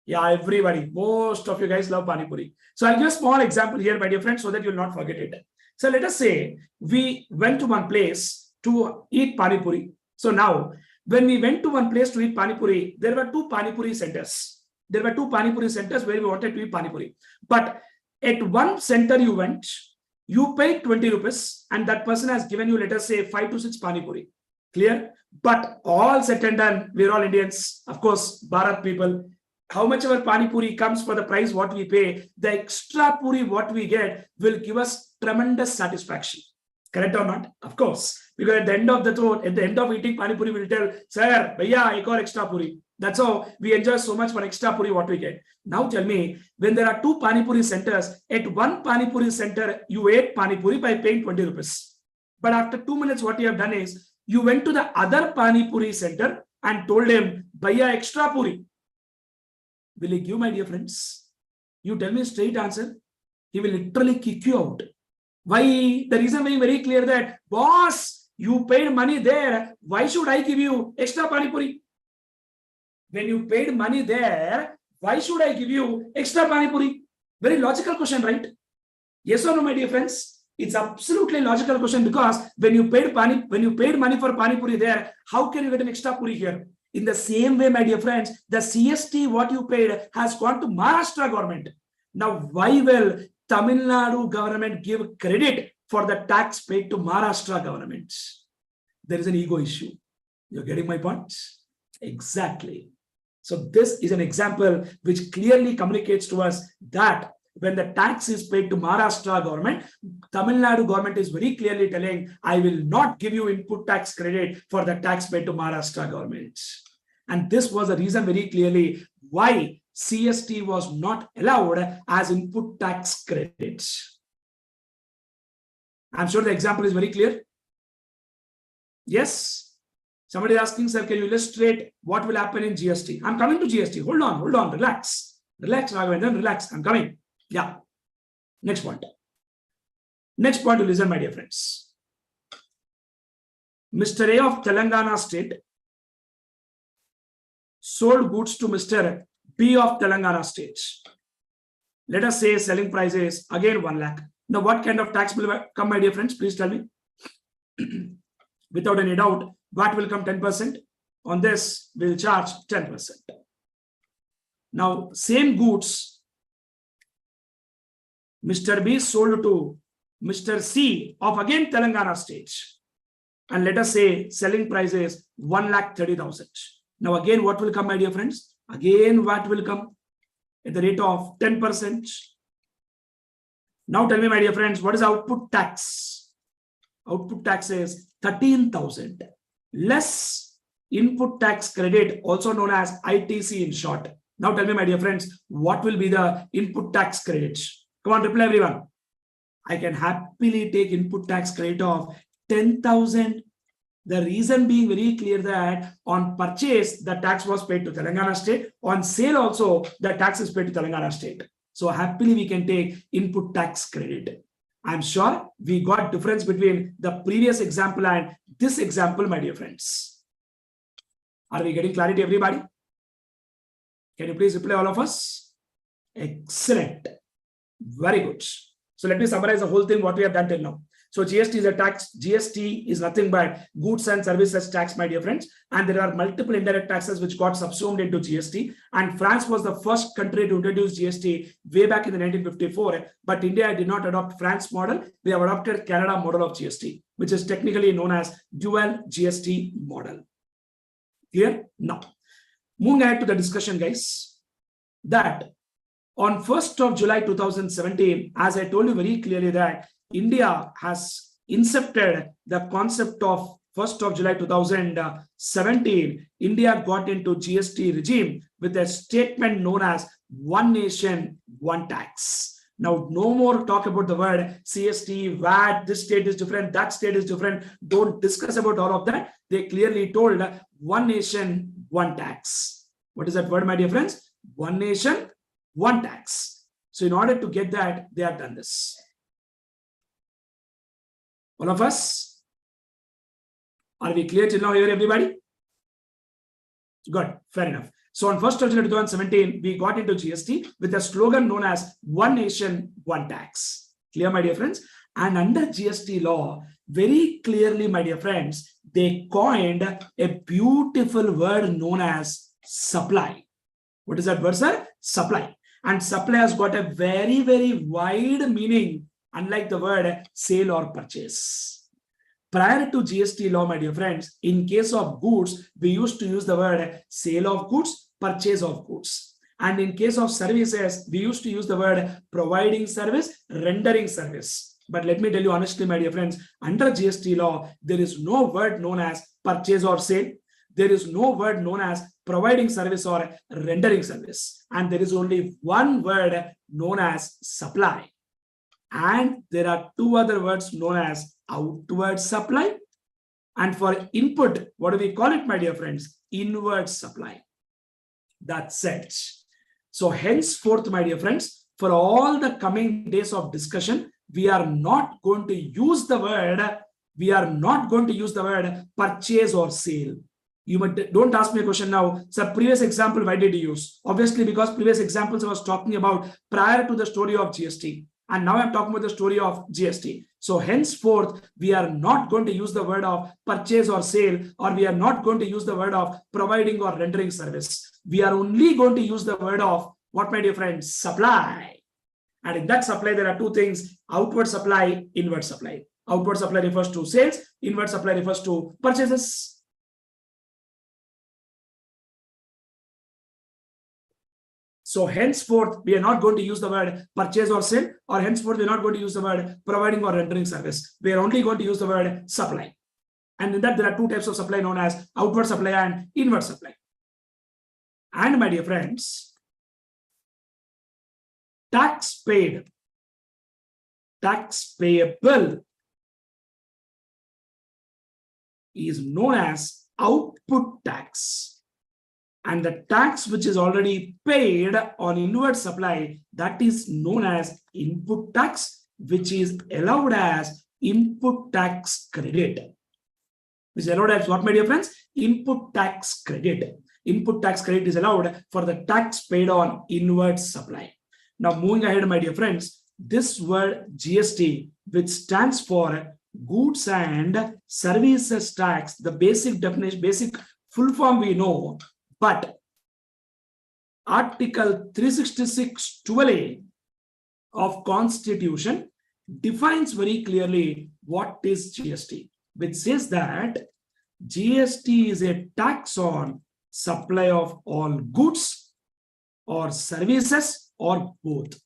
Yeah, everybody. Most of you guys love Pani Puri. So I'll give a small example here, my dear friends, so that you'll not forget it. So let us say we went to one place to eat Pani Puri. So now, when we went to one place to eat Pani Puri, there were two Pani Puri centers. There were two Pani Puri centers where we wanted to eat Pani Puri. But at one center you went, you paid 20 rupees and that person has given you, let us say, 5 to 6 Pani Puri. Clear? But all said and done, we're all Indians, of course, Bharat people. How much our Pani Puri comes for the price what we pay, the extra Puri what we get will give us tremendous satisfaction. Correct or not? Of course. Because at the end of the throat, at the end of eating Pani Puri, we'll tell, Sir, bhaiya, ek aur extra Puri. That's how we enjoy so much for extra Puri what we get. Now tell me, when there are two Pani Puri centers, at one Pani Puri center, you ate Pani Puri by paying 20 rupees. But after 2 minutes, what you have done is, you went to the other Pani Puri center and told him, bhaiya, extra Puri. Will he give, my dear friends? You tell me a straight answer. He will literally kick you out. Why? The reason being very clear that, boss, you paid money there. Why should I give you extra Pani Puri? When you paid money there, why should I give you extra Pani Puri? Very logical question, right? Yes or no, my dear friends? It's absolutely logical question, because when you paid money for Pani Puri there, how can you get an extra Puri here? In the same way, my dear friends, the CST what you paid has gone to Maharashtra government. Now, why will Tamil Nadu government give credit for the tax paid to Maharashtra government? There is an ego issue. You're getting my point? Exactly. So this is an example which clearly communicates to us that when the tax is paid to Maharashtra government, Tamil Nadu government is very clearly telling, I will not give you input tax credit for the tax paid to Maharashtra government. And this was the reason very clearly why CST was not allowed as input tax credit. I'm sure the example is very clear. Yes. Somebody is asking, sir, can you illustrate what will happen in GST? I'm coming to GST. Hold on, relax. Relax, Raghavendran, relax. I'm coming. Yeah. Next point. Next point to listen, my dear friends. Mr. A of Telangana state sold goods to Mr. B of Telangana state. Let us say selling price is again 1 lakh. Now, what kind of tax will come, my dear friends? Please tell me. Without any doubt, what will come? 10%. On this, we'll charge 10%. Now, same goods, Mr. B sold to Mr. C of again Telangana state. And let us say selling price is 1,30,000. Now, again, what will come, my dear friends? Again, what will come at the rate of 10%. Now, tell me, my dear friends, what is output tax? Output tax is 13,000 less input tax credit, also known as ITC in short. Now, tell me, my dear friends, what will be the input tax credit? Come on, reply everyone. I can happily take input tax credit of 10,000. The reason being very clear that on purchase, the tax was paid to Telangana state. On sale also, the tax is paid to Telangana state. So happily we can take input tax credit. I'm sure we got difference between the previous example and this example, my dear friends. Are we getting clarity, everybody? Can you please reply, all of us? Excellent. Very good. So let me summarize the whole thing, what we have done till now. So GST is a tax. GST is nothing but goods and services tax, my dear friends. And there are multiple indirect taxes which got subsumed into GST. And France was the first country to introduce GST way back in the 1954. But India did not adopt France model. We have adopted Canada model of GST, which is technically known as dual GST model. Clear? Now, moving ahead to the discussion, guys, that on 1st of July 2017, as I told you very clearly that India has incepted the concept of 1st of July 2017, India got into GST regime with a statement known as one nation, one tax. Now, no more talk about the word CST, VAT, this state is different, that state is different. Don't discuss about all of that. They clearly told one nation, one tax. What is that word, my dear friends? One nation, one tax. So in order to get that, they have done this. All of us, are we clear till now here, everybody? Good, fair enough. So on 1st of July 2017, we got into GST with a slogan known as one nation, one tax. Clear, my dear friends? And under GST law, very clearly, my dear friends, they coined a beautiful word known as supply. What is that word, sir? Supply. And supply has got a very, very wide meaning, unlike the word sale or purchase. Prior to GST law, my dear friends, in case of goods, we used to use the word sale of goods, purchase of goods. And in case of services, we used to use the word providing service, rendering service. But let me tell you honestly, my dear friends, under GST law, there is no word known as purchase or sale. There is no word known as providing service or rendering service. And there is only one word known as supply. And there are two other words known as outward supply. And for input, what do we call it, my dear friends? Inward supply. That's it. So henceforth, my dear friends, for all the coming days of discussion, we are not going to use the word, purchase or sale. Don't ask me a question now. So previous example, why did you use? Obviously, because previous examples I was talking about prior to the story of GST. And now I'm talking about the story of GST. So henceforth, we are not going to use the word of purchase or sale, or we are not going to use the word of providing or rendering service. We are only going to use the word of what, my dear friends? Supply. And in that supply, there are two things: outward supply, inward supply. Outward supply refers to sales, inward supply refers to purchases. So henceforth, we are not going to use the word purchase or sale, or henceforth, we are not going to use the word providing or rendering service. We are only going to use the word supply. And in that, there are two types of supply known as outward supply and inward supply. And my dear friends, tax paid, tax payable is known as output tax. And the tax which is already paid on inward supply, that is known as input tax, which is allowed as input tax credit. Which is allowed as what, my dear friends? Input tax credit. Input tax credit is allowed for the tax paid on inward supply. Now, moving ahead, my dear friends, this word GST, which stands for Goods and Services Tax, the basic definition, basic full form we know. But Article 366(12)(a) of Constitution defines very clearly what is GST, which says that GST is a tax on supply of all goods or services or both,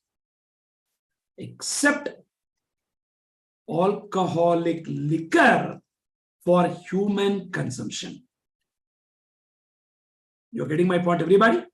except alcoholic liquor for human consumption. You're getting my point, everybody?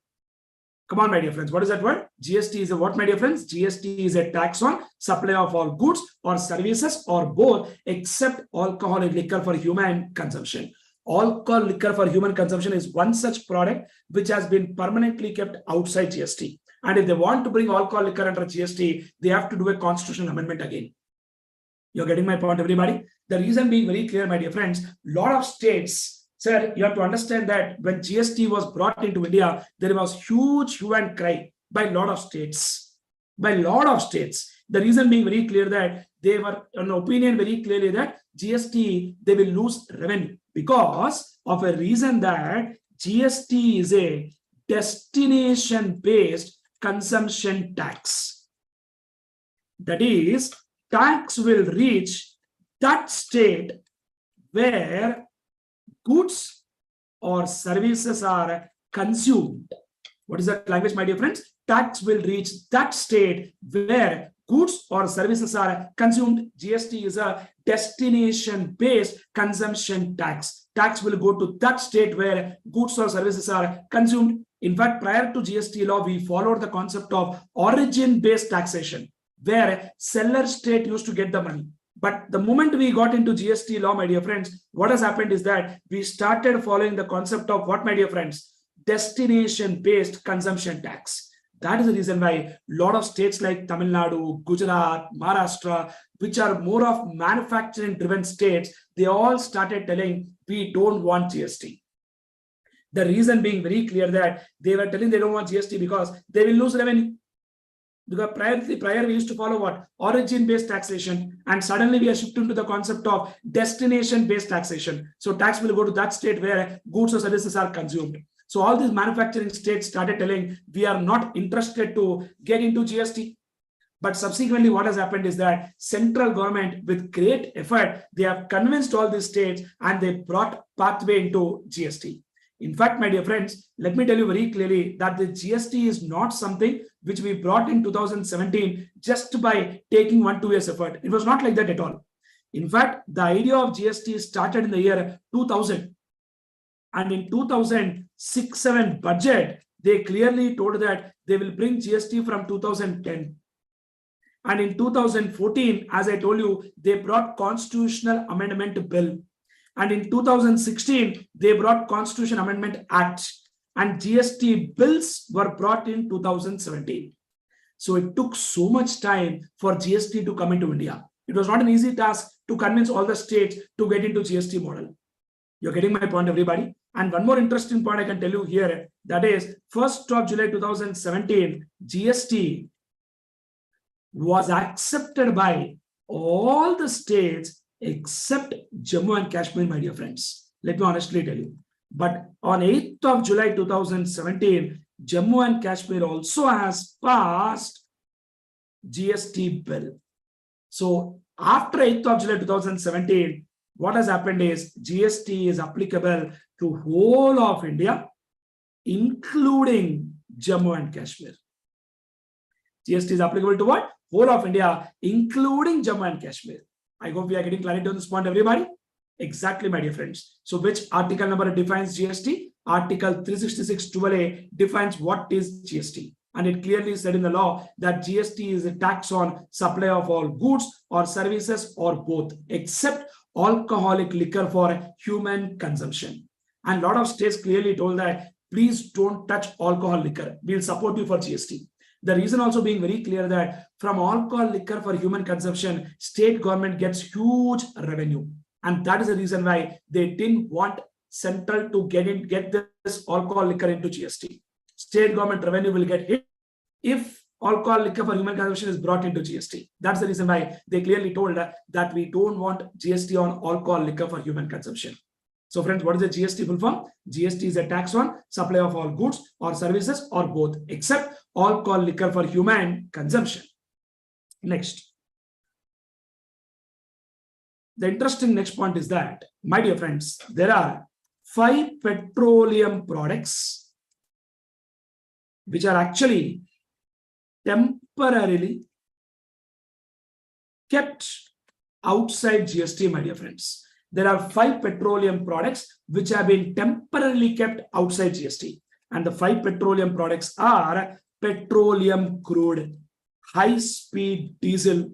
Come on, my dear friends. What is that word? GST is a what, my dear friends? GST is a tax on supply of all goods or services or both, except alcoholic liquor for human consumption. Alcohol liquor for human consumption is one such product which has been permanently kept outside GST. And if they want to bring alcohol liquor under GST, they have to do a constitutional amendment again. You're getting my point, everybody? The reason being very clear, my dear friends. Lot of states, sir, you have to understand that when GST was brought into India, there was huge hue and cry by a lot of states. By a lot of states. The reason being very clear that they were an opinion very clearly that GST, they will lose revenue because of a reason that GST is a destination-based consumption tax. That is, tax will reach that state where goods or services are consumed. What is that language, my dear friends? Tax will reach that state where goods or services are consumed. GST is a destination-based consumption tax. Tax will go to that state where goods or services are consumed. In fact, prior to GST law, we followed the concept of origin-based taxation, where seller state used to get the money. But the moment we got into GST law, my dear friends, what has happened is that we started following the concept of what, my dear friends? Destination-based consumption tax. That is the reason why a lot of states like Tamil Nadu, Gujarat, Maharashtra, which are more of manufacturing-driven states, they all started telling, we don't want GST. The reason being very clear that they were telling they don't want GST because they will lose revenue. Because prior we used to follow what? Origin-based taxation, and suddenly we are shifting to the concept of destination-based taxation. So tax will go to that state where goods or services are consumed. So all these manufacturing states started telling, we are not interested to get into GST. But subsequently, what has happened is that central government, with great effort, they have convinced all these states and they brought pathway into GST. In fact, my dear friends, let me tell you very clearly that the GST is not something which we brought in 2017 just by taking 1-2 years effort. It was not like that at all. In fact, the idea of GST started in the year 2000. And in 2006-07 budget, they clearly told that they will bring GST from 2010. And in 2014, as I told you, they brought Constitutional Amendment Bill. And in 2016, they brought Constitution Amendment Act. And GST bills were brought in 2017. So it took so much time for GST to come into India. It was not an easy task to convince all the states to get into GST model. You're getting my point, everybody? And one more interesting point I can tell you here, that is 1st of July 2017, GST was accepted by all the states except Jammu and Kashmir, my dear friends. Let me honestly tell you. But on 8th of July 2017, Jammu and Kashmir also has passed GST bill. So after 8th of July 2017, what has happened is GST is applicable to whole of India, including Jammu and Kashmir. GST is applicable to what? Whole of India, including Jammu and Kashmir. I hope we are getting clarity on this point, everybody. Exactly, my dear friends. So which article number defines GST? Article 366(12)(a) defines what is GST. And it clearly said in the law that GST is a tax on supply of all goods or services or both, except alcoholic liquor for human consumption. And a lot of states clearly told that, please don't touch alcohol liquor. We'll support you for GST. The reason also being very clear that from alcohol liquor for human consumption, state government gets huge revenue. And that is the reason why they didn't want central to get this alcohol liquor into GST. State government revenue will get hit if alcohol liquor for human consumption is brought into GST. That's the reason why they clearly told that we don't want GST on alcohol liquor for human consumption. So friends, what is the GST full form? GST is a tax on supply of all goods or services or both, except alcohol liquor for human consumption. Next. The interesting next point is that, my dear friends, there are 5 petroleum products which are actually temporarily kept outside GST, my dear friends. There are 5 petroleum products which have been temporarily kept outside GST. And the 5 petroleum products are petroleum crude, high-speed diesel,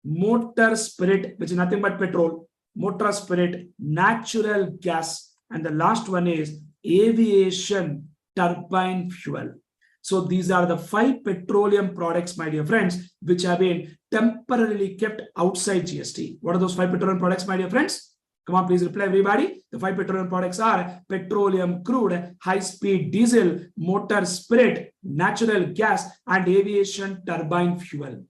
motor spirit, which is nothing but petrol, motor spirit, natural gas, and the last one is aviation turbine fuel. So these are the 5 petroleum products, my dear friends, which have been temporarily kept outside GST. What are those 5 petroleum products, my dear friends? Come on, please reply, everybody. The 5 petroleum products are petroleum crude, high-speed diesel, motor spirit, natural gas, and aviation turbine fuel.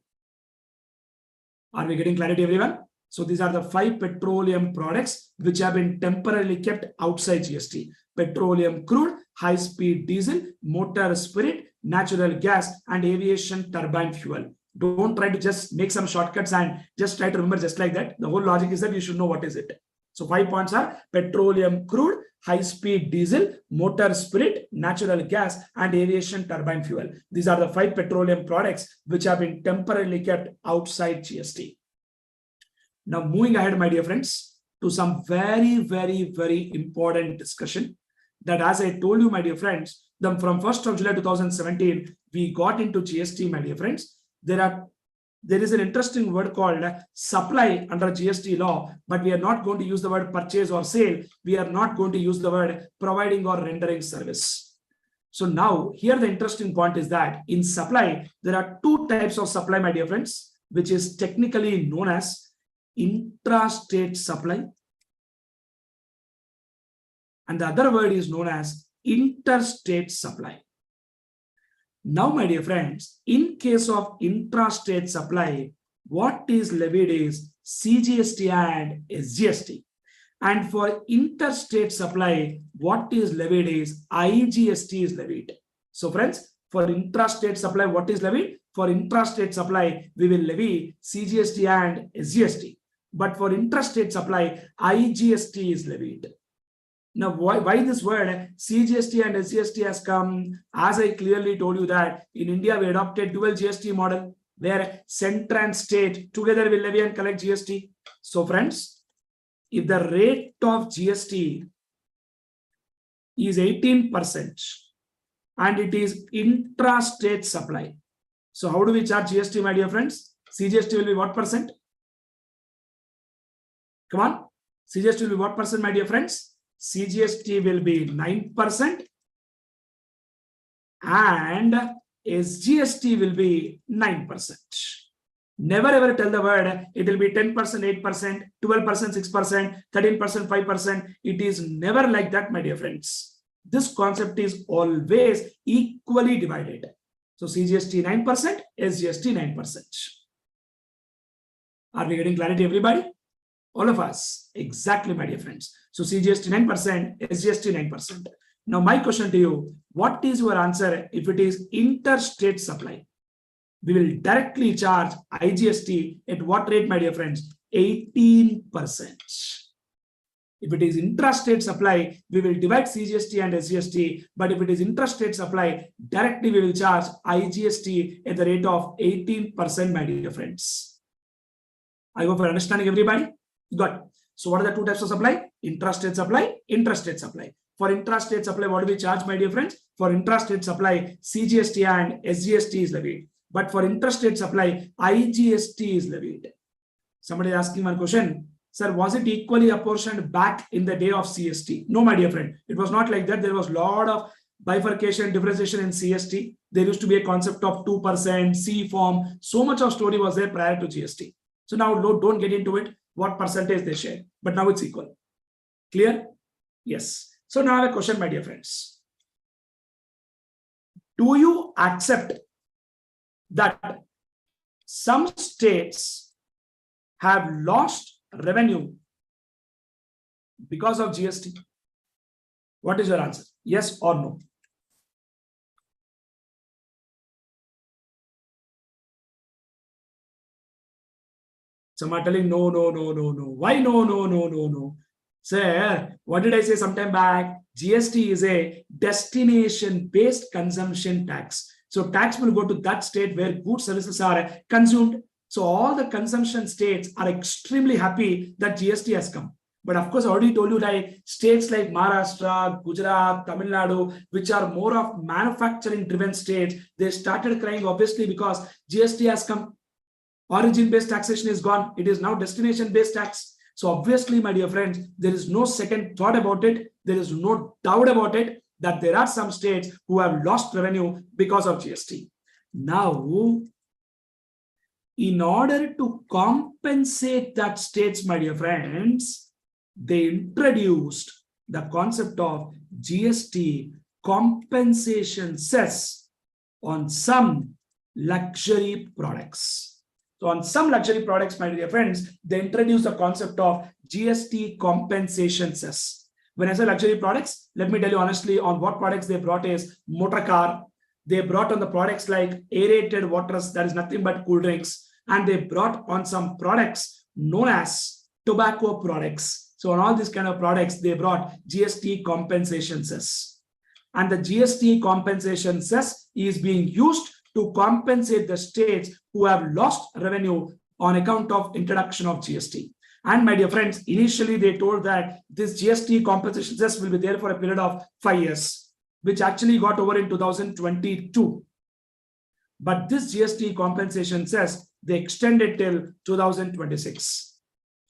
Are we getting clarity, everyone? So these are the 5 petroleum products which have been temporarily kept outside GST. Petroleum crude, high-speed diesel, motor spirit, natural gas, and aviation turbine fuel. Don't try to just make some shortcuts and just try to remember just like that. The whole logic is that you should know what is it. So 5 points are petroleum crude, high-speed diesel, motor spirit, natural gas, and aviation turbine fuel. These are the 5 petroleum products which have been temporarily kept outside GST. Now moving ahead, my dear friends, to some very, very, very important discussion that, as I told you, my dear friends, from 1st of July 2017, we got into GST, my dear friends. There is an interesting word called supply under GST law, but we are not going to use the word purchase or sale. We are not going to use the word providing or rendering service. So now here the interesting point is that in supply, there are 2 types of supply, my dear friends, which is technically known as intrastate supply. And the other word is known as interstate supply. Now, my dear friends, in case of intrastate supply, what is levied is CGST and SGST. And for interstate supply, what is levied is IGST is levied. So friends, for intrastate supply, what is levied? For intrastate supply, we will levy CGST and SGST. But for intrastate supply, IGST is levied. Now, why this word CGST and SGST has come? As I clearly told you that in India, we adopted dual GST model where center and state together will levy and collect GST. So friends, if the rate of GST is 18% and it is intrastate supply, so how do we charge GST, my dear friends? CGST will be what percent? Come on, CGST will be what percent, my dear friends? CGST will be 9% and SGST will be 9%. Never ever tell the word it will be 10%, 8%, 12%, 6%, 13%, 5%. It is never like that, my dear friends. This concept is always equally divided. So CGST 9%, SGST 9%. Are we getting clarity, everybody? All of us. Exactly, my dear friends. So CGST 9%, SGST 9%. Now my question to you, what is your answer if it is interstate supply? We will directly charge IGST at what rate, my dear friends? 18%. If it is intrastate supply, we will divide CGST and SGST. But if it is intrastate supply, directly we will charge IGST at the rate of 18%, my dear friends. I hope for understanding, everybody. Got it. So what are the 2 types of supply? Intrastate supply, intrastate supply. For intrastate supply, what do we charge, my dear friends? For intrastate supply, CGST and SGST is levied. But for intrastate supply, IGST is levied. Somebody is asking one question. Sir, was it equally apportioned back in the day of CST? No, my dear friend. It was not like that. There was a lot of bifurcation, differentiation in CST. There used to be a concept of 2%, C form. So much of story was there prior to GST. So now don't get into it, what percentage they share. But now it's equal. Clear? Yes. So now I have a question, my dear friends. Do you accept that some states have lost revenue because of GST? What is your answer? Yes or no? Some are telling no, no, no, no, no. Why no, no, no, no, no? Sir, what did I say sometime back? GST is a destination-based consumption tax. So tax will go to that state where goods services are consumed. So all the consumption states are extremely happy that GST has come. But of course, I already told you that states like Maharashtra, Gujarat, Tamil Nadu, which are more of manufacturing-driven states, they started crying obviously because GST has come. Origin-based taxation is gone. It is now destination-based tax. So obviously, my dear friends, there is no second thought about it. There is no doubt about it that there are some states who have lost revenue because of GST. Now, in order to compensate that states, my dear friends, they introduced the concept of GST compensation cess on some luxury products. So on some luxury products, my dear friends, they introduced the concept of GST compensation cess. When I say luxury products, let me tell you honestly on what products they brought is motor car. They brought on the products like aerated waters, that is nothing but cool drinks. And they brought on some products known as tobacco products. So on all these kind of products, they brought GST compensation cess. And the GST compensation cess is being used to compensate the states who have lost revenue on account of introduction of GST. And my dear friends, initially they told that this GST compensation cess will be there for a period of 5 years, which actually got over in 2022. But this GST compensation cess, they extended till 2026.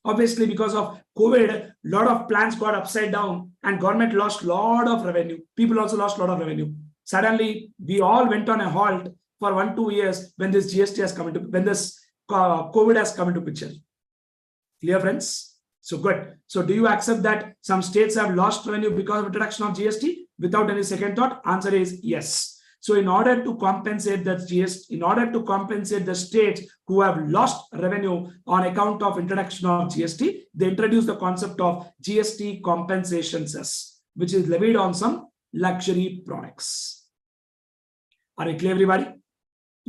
Obviously, because of COVID, a lot of plans got upside down and government lost a lot of revenue. People also lost a lot of revenue. Suddenly, we all went on a halt for 1-2 years when this GST has come into, when this COVID has come into picture. Clear, friends? So good. So do you accept that some states have lost revenue because of introduction of GST without any second thought? Answer is yes. So in order to compensate that GST, in order to compensate the states who have lost revenue on account of introduction of GST, they introduced the concept of GST compensation cess, which is levied on some luxury products. Are you clear, everybody?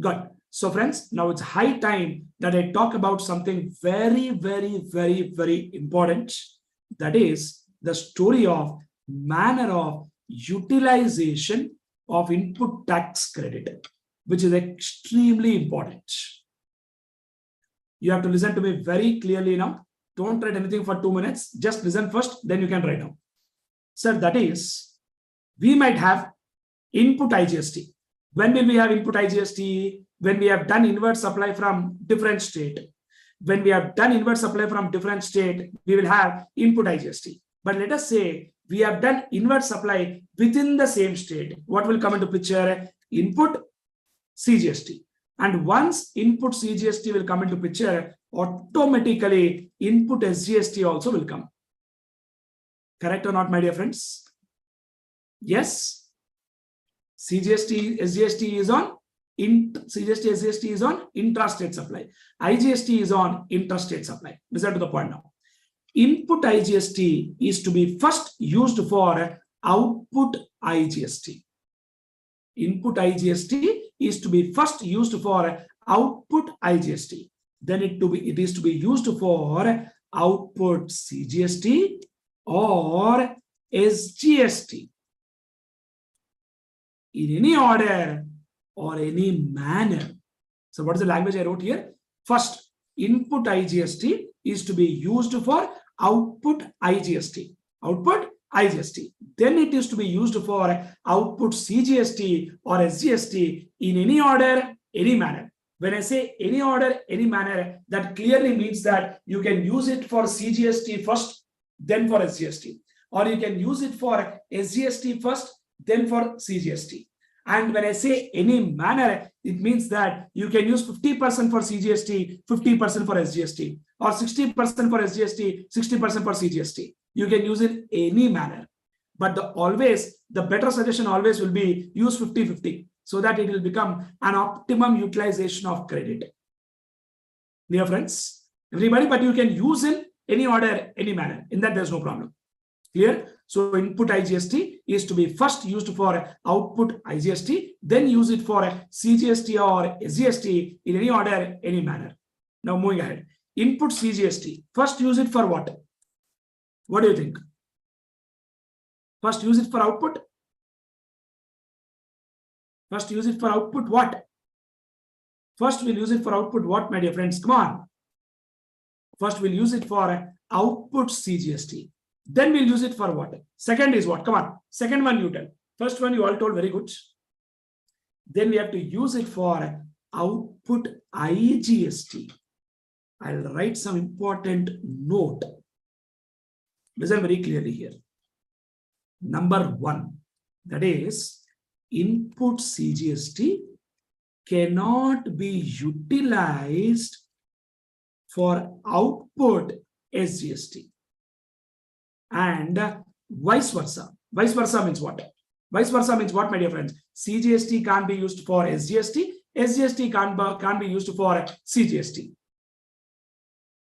Good. So friends, now it's high time that I talk about something very, very, very, very important. That is the story of manner of utilization of input tax credit, which is extremely important. You have to listen to me very clearly now. Don't write anything for 2 minutes. Just listen first, then you can write down. Sir, that is, we might have input IGST. When will we have input IGST? When we have done inward supply from different state. When we have done inward supply from different state, we will have input IGST. But let us say we have done inward supply within the same state. What will come into picture? Input CGST. And once input CGST will come into picture, automatically input SGST also will come. Correct or not, my dear friends? Yes. CGST, SGST is on CGST, SGST is on intrastate supply. IGST is on intrastate supply. Listen to the point now. Input IGST is to be first used for output IGST. Input IGST is to be first used for output IGST. Then it is to be used for output CGST or SGST. In any order or any manner. So what is the language I wrote here? First, input IGST is to be used for output IGST. Output IGST. Then it is to be used for output CGST or SGST in any order, any manner. When I say any order, any manner, that clearly means that you can use it for CGST first, then for SGST. Or you can use it for SGST first, then for CGST. And when I say any manner, it means that you can use 50% for CGST, 50% for SGST, or 60% for SGST, 60% for CGST. You can use it any manner. But the better suggestion always will be use 50-50 so that it will become an optimum utilization of credit. Dear friends, everybody, but you can use in any order, any manner. In that, there's no problem. Clear? So input IGST is to be first used for output IGST, then use it for CGST or SGST in any order, any manner. Now moving ahead. Input CGST. First use it for what? What do you think? First use it for output? First use it for output what? First we'll use it for output what, my dear friends? Come on. First we'll use it for output CGST. Then we'll use it for what? Second is what? Come on. Second one you tell. First one you all told very good. Then we have to use it for output IGST. I'll write some important note. Listen very clearly here. Number one, that is input CGST cannot be utilized for output SGST. And vice versa. Vice versa means what? Vice versa means what, my dear friends? CGST can't be used for SGST. SGST can't be used for CGST.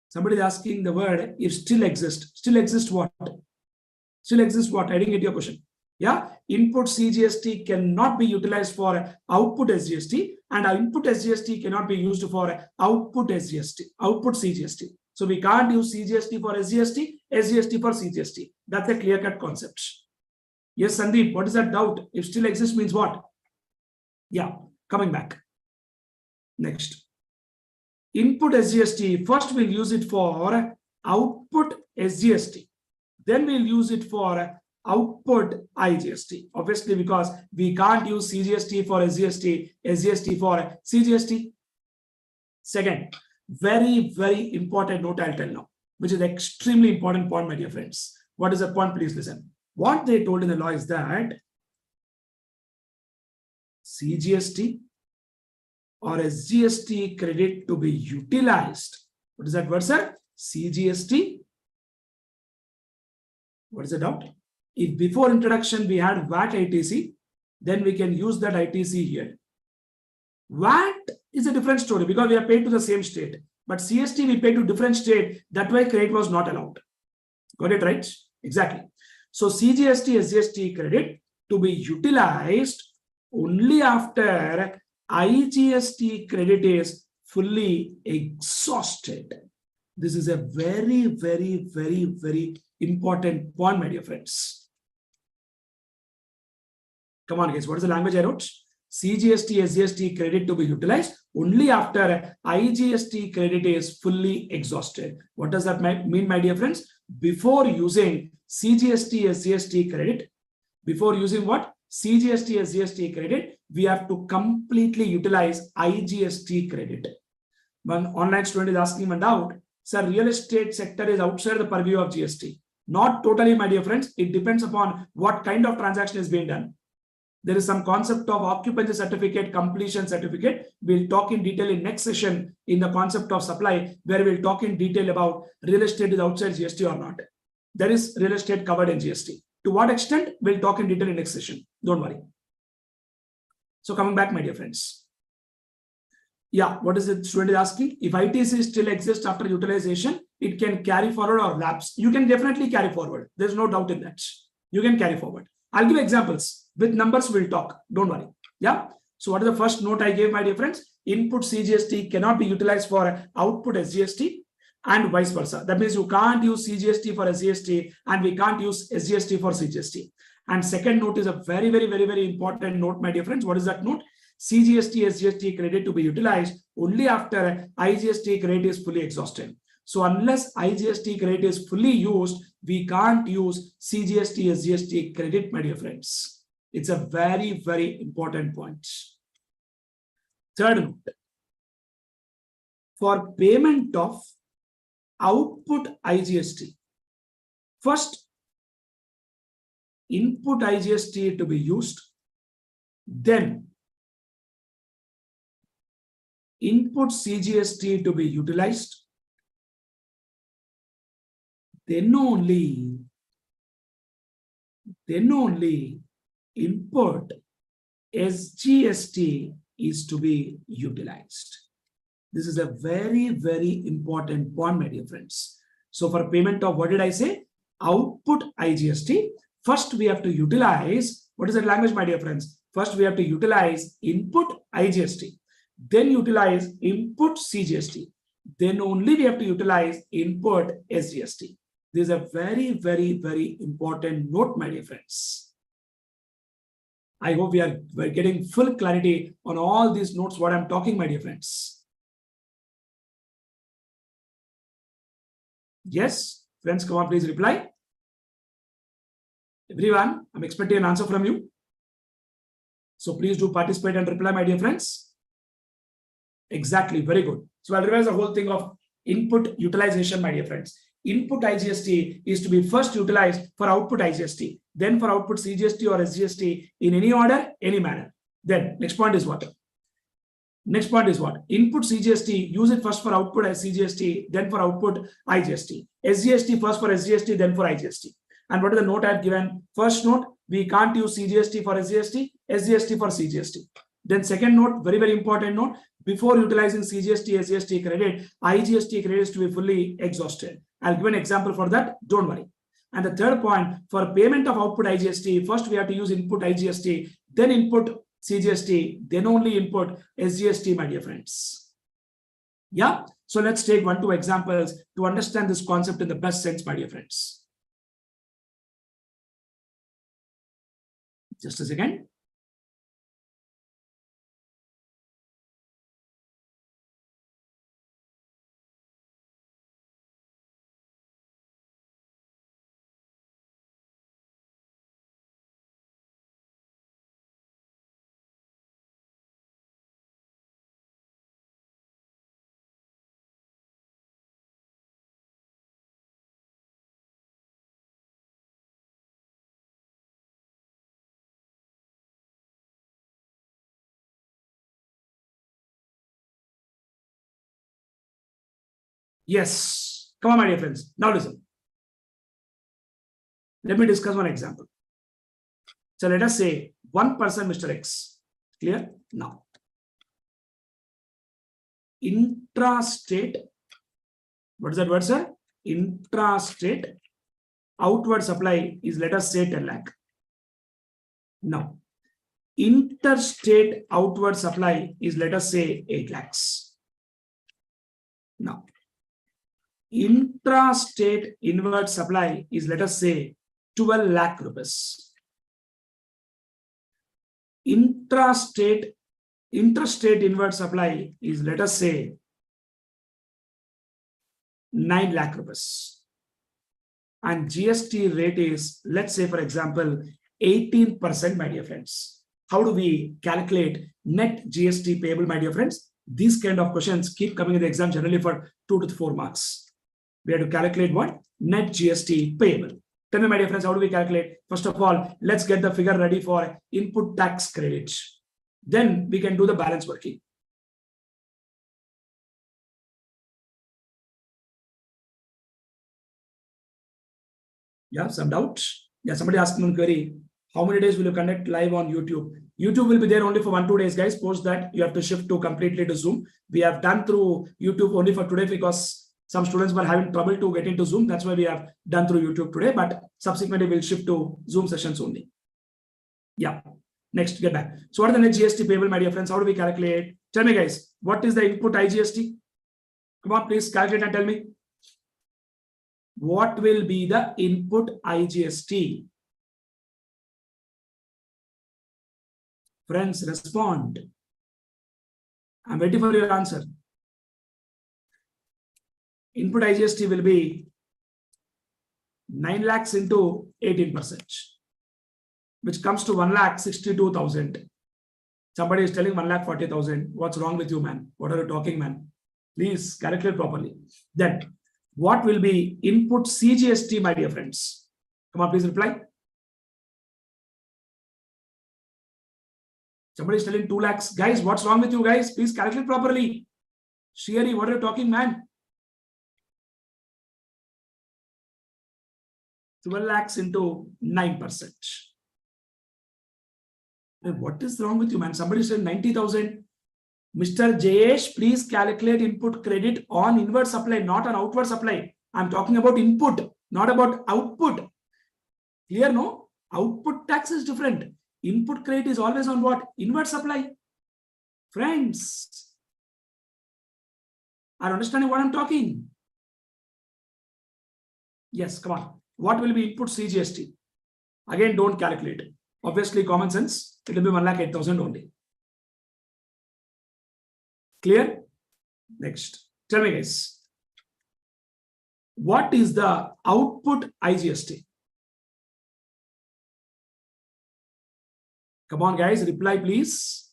Somebody is asking the word if still exists. Still exists what? Still exists what? I didn't get your question. Yeah, input CGST cannot be utilized for output SGST, and our input SGST cannot be used for output SGST, output CGST. So we can't use CGST for SGST, SGST for CGST. That's a clear-cut concept. Yes, Sandeep, what is that doubt? If still exists means what? Yeah, coming back. Next. Input SGST, first we'll use it for output SGST. Then we'll use it for output IGST. Obviously, because we can't use CGST for SGST, SGST for CGST. Second, very, very important note I'll tell now, which is extremely important point, my dear friends. What is the point? Please listen. What they told in the law is that CGST or SGST credit to be utilized. What is that word, sir? CGST. What is the doubt? If before introduction we had VAT ITC, then we can use that ITC here. VAT is a different story because we are paid to the same state. But CST we pay to different state. That way credit was not allowed. Got it right? Exactly. So CGST, SGST credit to be utilized only after IGST credit is fully exhausted. This is a very, very, very, very important point, my dear friends. Come on, guys. What is the language I wrote? CGST, SGST credit to be utilized only after IGST credit is fully exhausted. What does that mean, my dear friends? Before using CGST, SGST credit, before using what? CGST, SGST credit, we have to completely utilize IGST credit. One online student is asking one doubt. Sir, real estate sector is outside the purview of GST. Not totally, my dear friends. It depends upon what kind of transaction is being done. There is some concept of occupancy certificate, completion certificate. We'll talk in detail in next session in the concept of supply, where we'll talk in detail about real estate is outside GST or not. There is real estate covered in GST. To what extent, we'll talk in detail in next session. Don't worry. So coming back, my dear friends. Yeah, what is the student is asking? If ITC still exists after utilization, it can carry forward or lapse. You can definitely carry forward. There's no doubt in that. You can carry forward. I'll give examples. With numbers, we'll talk. Don't worry. Yeah. So what is the first note I gave, my dear friends? Input CGST cannot be utilized for output SGST and vice versa. That means you can't use CGST for SGST and we can't use SGST for CGST. And second note is a very, very, very, very important note, my dear friends. What is that note? CGST, SGST credit to be utilized only after IGST credit is fully exhausted. So unless IGST credit is fully used, we can't use CGST, SGST credit, my dear friends. It's a very, very important point. Third note. For payment of output IGST, first input IGST to be used, then input CGST to be utilized, then only input SGST is to be utilized. This is a very, very important point, my dear friends. So for payment of, what did I say? output IGST, first we have to utilize, what is that language, my dear friends? First we have to utilize input IGST, then utilize input CGST, then only we have to utilize input SGST. This is a very, very, very important note, my dear friends. I hope we're getting full clarity on all these notes, what I'm talking, my dear friends. Yes, friends, come on, please reply. Everyone, I'm expecting an answer from you. So please do participate and reply, my dear friends. Exactly, very good. So I'll revise the whole thing of input utilization, my dear friends. Input IGST is to be first utilized for output IGST, then for output CGST or SGST in any order, any manner. Then next point is what? Next point is what? Input CGST, use it first for output as CGST, then for output IGST. SGST first for SGST, then for IGST. And what is the note I've given? First note, we can't use CGST for SGST, SGST for CGST. Then second note, very, very important note, before utilizing CGST, SGST credit, IGST credit is to be fully exhausted. I'll give an example for that, don't worry. And the third point, for payment of output IGST, first we have to use input IGST, then input CGST, then only input SGST, my dear friends. Yeah, so let's take 1-2 examples to understand this concept in the best sense, my dear friends. Just a second. Yes, come on, my dear friends. Now listen. Let me discuss one example. So let us say 1 person, Mr. X. Clear? Now, intrastate, what is that word, sir? Intrastate outward supply is, let us say, 10 lakh. Now, interstate outward supply is, let us say, 8 lakhs. Now, intrastate inward supply is, let us say, 12 lakh rupees. Interstate inward supply is, let us say, 9 lakh rupees. And GST rate is, let's say, for example, 18%, my dear friends. How do we calculate net GST payable, my dear friends? These kind of questions keep coming in the exam generally for 2 to 4 marks. We have to calculate what? Net GST payable. Tell me, my dear friends, how do we calculate? First of all, let's get the figure ready for input tax credit. Then we can do the balance working. Yeah, some doubts? Yeah, somebody asked me one query. How many days will you conduct live on YouTube? YouTube will be there only for 1-2 days, guys. Post that, you have to shift to completely to Zoom. We have done through YouTube only for today because some students were having trouble to get into Zoom. That's why we have done through YouTube today, but subsequently we'll shift to Zoom sessions only. Yeah. Next, get back. So what is the net GST payable, my dear friends? How do we calculate? Tell me, guys, what is the input IGST? Come on, please calculate and tell me. What will be the input IGST? Friends, respond. I'm waiting for your answer. Input IGST will be 9 lakhs into 18%, which comes to 1,62,000. Somebody is telling 1,40,000. What's wrong with you, man? What are you talking, man? Please calculate properly. Then, what will be input CGST, my dear friends? Come on, please reply. Somebody is telling 2 lakhs. Guys, what's wrong with you guys? Please calculate properly. Sherry, what are you talking, man? 12 lakhs into 9%. What is wrong with you, man? Somebody said 90,000. Mr. Jayesh, please calculate input credit on inward supply, not on outward supply. I'm talking about input, not about output. Clear, no? Output tax is different. Input credit is always on what? Inward supply. Friends, are you understanding what I'm talking? Yes, come on. What will be input CGST? Again, don't calculate. Obviously, common sense, it will be 1,08,000 only. Clear? Next. Tell me, guys. What is the output IGST? Come on, guys, reply, please.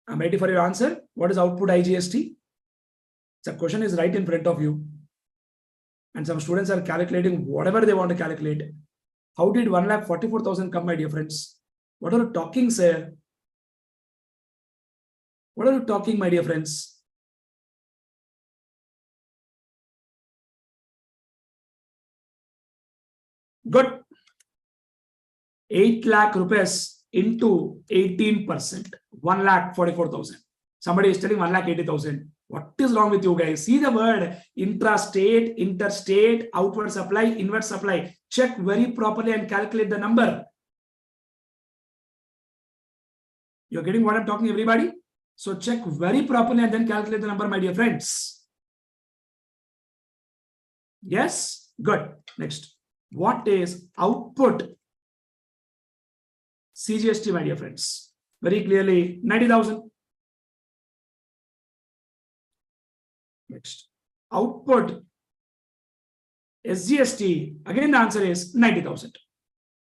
I'm ready for your answer. What is output IGST? The question is right in front of you. And some students are calculating whatever they want to calculate. How did 1,44,000 come, my dear friends? What are you talking, sir? What are you talking, my dear friends? Good. 8 lakh rupees into 18%. 1,44,000. Somebody is telling 1,80,000. What is wrong with you guys? See the word intrastate, interstate, outward supply, inward supply. Check very properly and calculate the number. You're getting what I'm talking, everybody? So check very properly and then calculate the number, my dear friends. Yes? Good. Next. What is output CGST, my dear friends? Very clearly, 90,000. Next. Output SGST, again the answer is 90,000.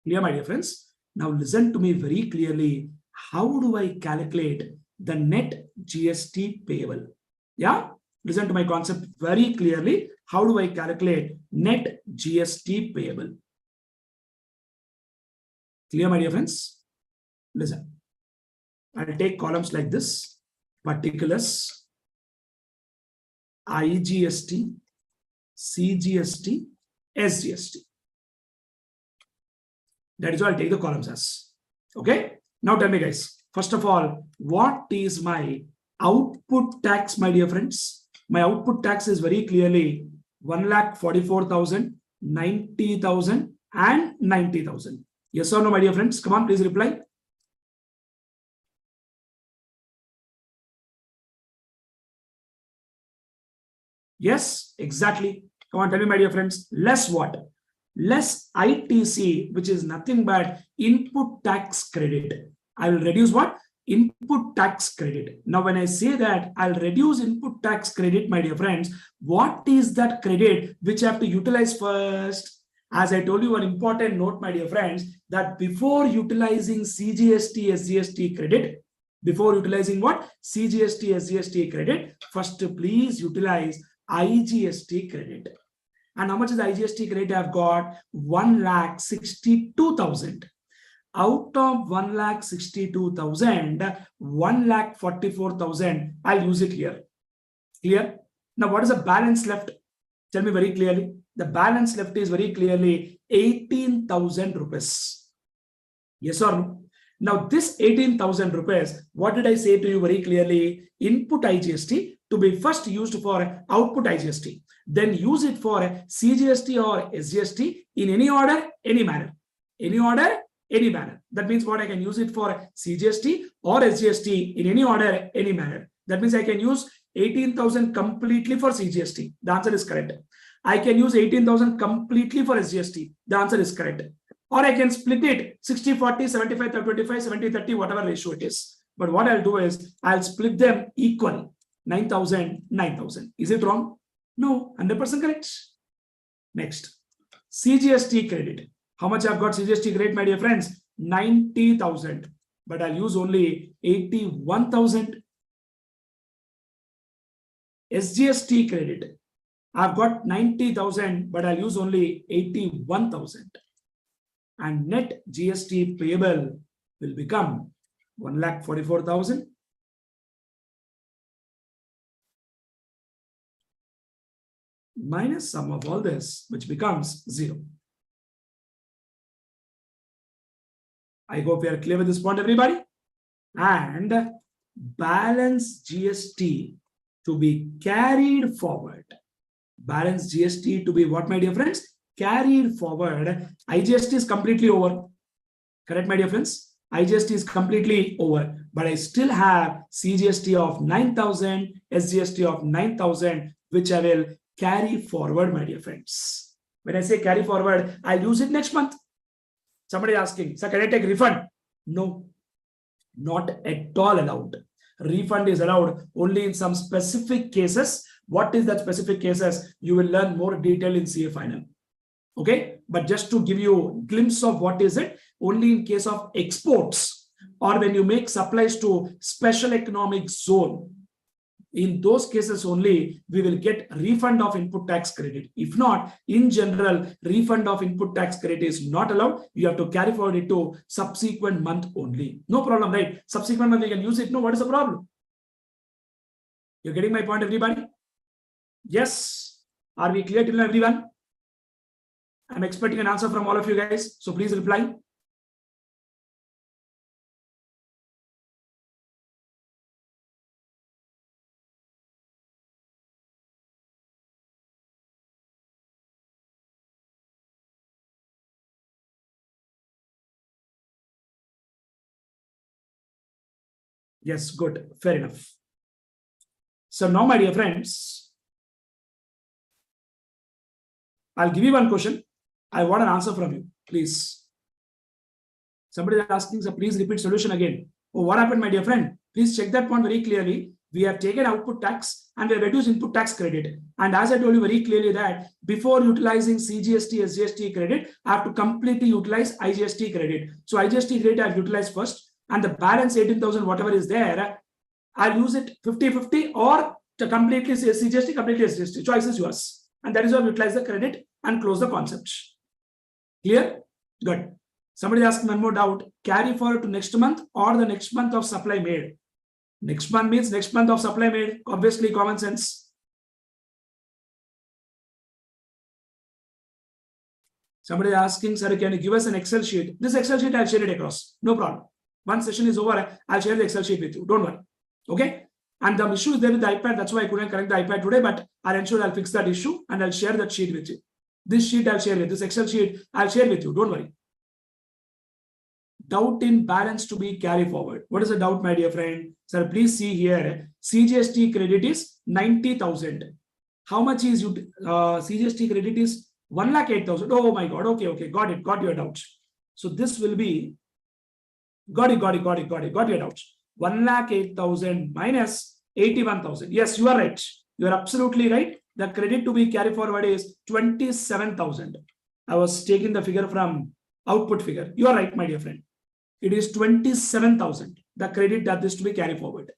Clear, my dear friends? Now listen to me very clearly. How do I calculate the net GST payable? Yeah? Listen to my concept very clearly. How do I calculate net GST payable? Clear, my dear friends? Listen. I'll take columns like this. Particulars, IGST, CGST, SGST. That is why I'll take the columns as. Okay? Now tell me, guys. First of all, what is my output tax, my dear friends? My output tax is very clearly 1,44,000, 90,000, and 90,000. Yes or no, my dear friends? Come on, please reply. Yes, exactly. Come on, tell me, my dear friends. Less what? Less ITC, which is nothing but input tax credit. I will reduce what? Input tax credit. Now, when I say that I'll reduce input tax credit, my dear friends, what is that credit which I have to utilize first? As I told you, one important note, my dear friends, that before utilizing CGST, SGST credit, before utilizing what? CGST, SGST credit, first please utilize IGST credit. And how much is the IGST credit I've got? 1,62,000. Out of 1,62,000, 1,44,000, I'll use it here. Clear? Now, what is the balance left? Tell me very clearly. The balance left is very clearly 18,000 rupees. Yes or no? Now, this 18,000 rupees, what did I say to you very clearly? Input IGST to be first used for output IGST. Then use it for CGST or SGST in any order, any manner. Any order, any manner. That means what? I can use it for CGST or SGST in any order, any manner. That means I can use 18,000 completely for CGST. The answer is correct. I can use 18,000 completely for SGST. The answer is correct. Or I can split it 60, 40, 75, 25, 70, 30, whatever ratio it is. But what I'll do is I'll split them equal. 9,000, 9,000. Is it wrong? No, 100% correct. Next, CGST credit. How much I've got CGST credit, my dear friends? 90,000. But I'll use only 81,000. SGST credit. I've got 90,000, but I'll use only 81,000. And net GST payable will become 1,44,000. Minus sum of all this, which becomes 0. I hope we are clear with this point, everybody. And balance GST to be carried forward. Balance GST to be what, my dear friends? Carried forward. IGST is completely over. Correct, my dear friends? IGST is completely over, but I still have CGST of 9,000, SGST of 9,000, which I will carry forward, my dear friends. When I say carry forward, I'll use it next month. Somebody asking, sir, can I take refund? No, not at all allowed. Refund is allowed only in some specific cases. What is that specific cases? You will learn more detail in CA final. Okay, but just to give you a glimpse of what is it, only in case of exports or when you make supplies to special economic zone, in those cases only we will get refund of input tax credit. If not, in general, refund of input tax credit is not allowed. You have to carry forward it to subsequent month only. No problem, right? Subsequent month we can use it. No, what is the problem? You're getting my point, everybody? Yes. Are we clear till now, everyone? I'm expecting an answer from all of you guys, so please reply. Yes, good, fair enough. So now, my dear friends, I'll give you one question. I want an answer from you, please. Somebody is asking, so please repeat solution again. Oh, what happened, my dear friend? Please check that point very clearly. We have taken output tax and we have reduced input tax credit. And as I told you very clearly that before utilizing CGST, SGST credit, I have to completely utilize IGST credit. So IGST credit I've utilized first, and the balance 18,000, whatever is there, I'll use it 50-50 or to completely CGST, completely SGST. Choice is yours. And that is why we utilize the credit and close the concept. Clear? Good. Somebody asked one more doubt. Carry forward to next month or the next month of supply made. Next month means next month of supply made. Obviously, common sense. Somebody asking, sir, can you give us an Excel sheet? This Excel sheet, I'll share it across. No problem. Once session is over, I'll share the Excel sheet with you. Don't worry. Okay? And the issue is there with the iPad. That's why I couldn't connect the iPad today, but I'll ensure I'll fix that issue and I'll share that sheet with you. This sheet I'll share with this Excel sheet. I'll share with you. Don't worry. Doubt in balance to be carry forward. What is the doubt, my dear friend? Sir, please see here. CGST credit is 90,000. How much is CGST credit is 1,08,000. Oh my God. Okay. Got it. Got your doubt. So this will be, got your doubt. 1,08,000 minus 81,000. Yes, you are right. You are absolutely right. The credit to be carry forward is 27,000. I was taking the figure from output figure. You are right, my dear friend. It is 27,000. The credit that is to be carry forward.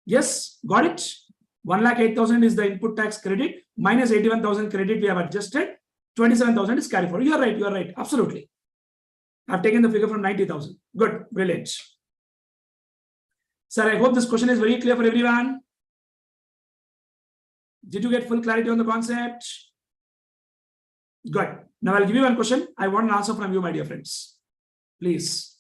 Yes, got it. 1,08,000 is the input tax credit minus 81,000 credit we have adjusted. 27,000 is carry forward. You are right. You are right. Absolutely. I've taken the figure from 90,000. Good. Brilliant. Sir, I hope this question is very clear for everyone. Did you get full clarity on the concept? Good. Now I'll give you one question. I want an answer from you, my dear friends. Please.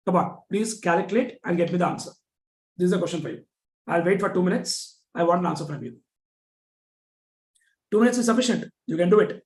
Come on, please calculate and get me the answer. This is a question for you. I'll wait for 2 minutes. I want an answer from you. 2 minutes is sufficient. You can do it.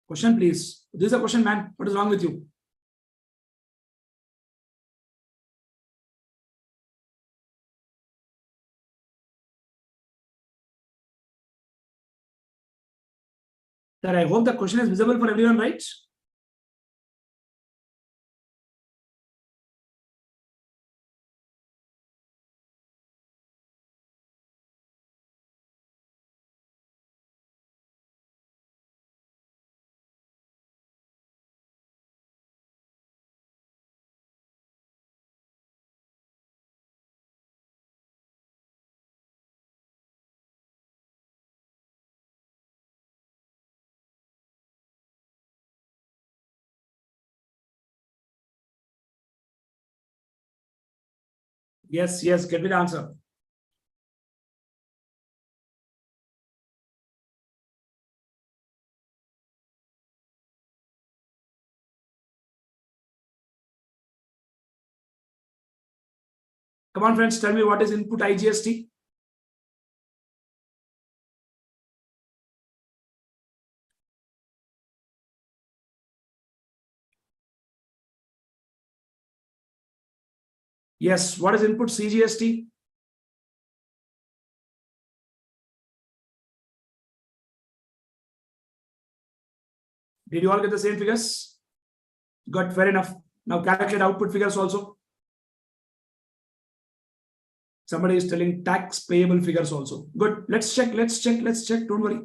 Question, please. This is a question, man. What is wrong with you? Sir, I hope the question is visible for everyone, right? Yes, get me the answer. Come on, friends, tell me what is input IGST? Yes, what is input CGST? Did you all get the same figures? Good, fair enough. Now calculate output figures also. Somebody is telling tax payable figures also. Good. Let's check. Don't worry.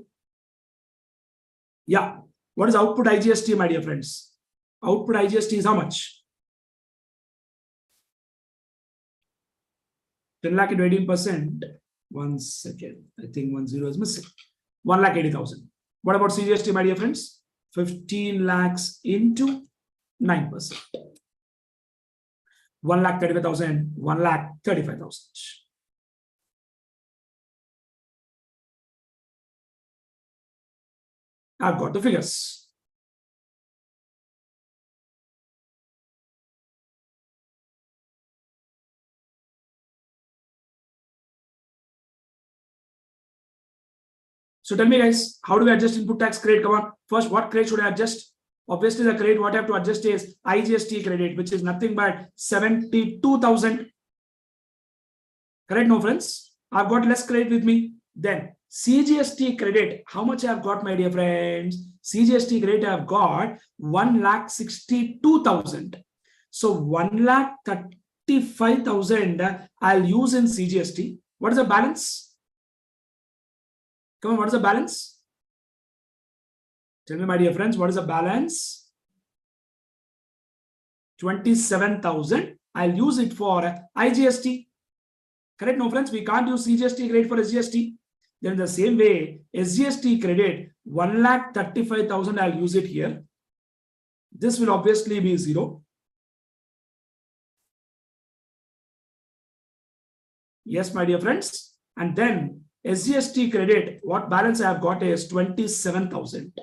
Yeah. What is output IGST, my dear friends? Output IGST is how much? 10 lakh into 18%. 1 second. I think 10 is missing. 1,80,000. What about CGST, my dear friends? 15 lakhs into 9%. 1,35,000. 1,35,000. I've got the figures. So tell me, guys, how do we adjust input tax credit? Come on. First, what credit should I adjust? Obviously, the credit what I have to adjust is IGST credit, which is nothing but 72,000. Correct, no friends? I've got less credit with me. Then CGST credit, how much I've got, my dear friends? CGST credit I've got 1,62,000. So 1,35,000 I'll use in CGST. What is the balance? Come on, what is the balance? Tell me, my dear friends, what is the balance? 27,000. I'll use it for IGST. Correct, no friends? We can't use CGST credit for SGST. Then in the same way, SGST credit 1,35,000. I'll use it here. This will obviously be 0. Yes, my dear friends. And then SGST credit, what balance I have got is 27,000.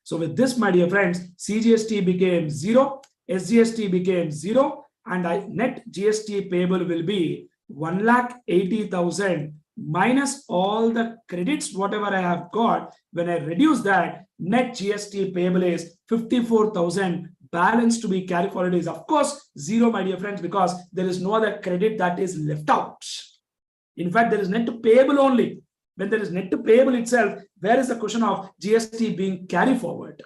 So with this, my dear friends, CGST became 0, SGST became 0, and net GST payable will be 1,80,000 minus all the credits, whatever I have got. When I reduce that, net GST payable is 54,000. Balance to be carried forward is, of course, 0, my dear friends, because there is no other credit that is left out. In fact, there is net payable only. When there is net payable itself, where is the question of GST being carried forward?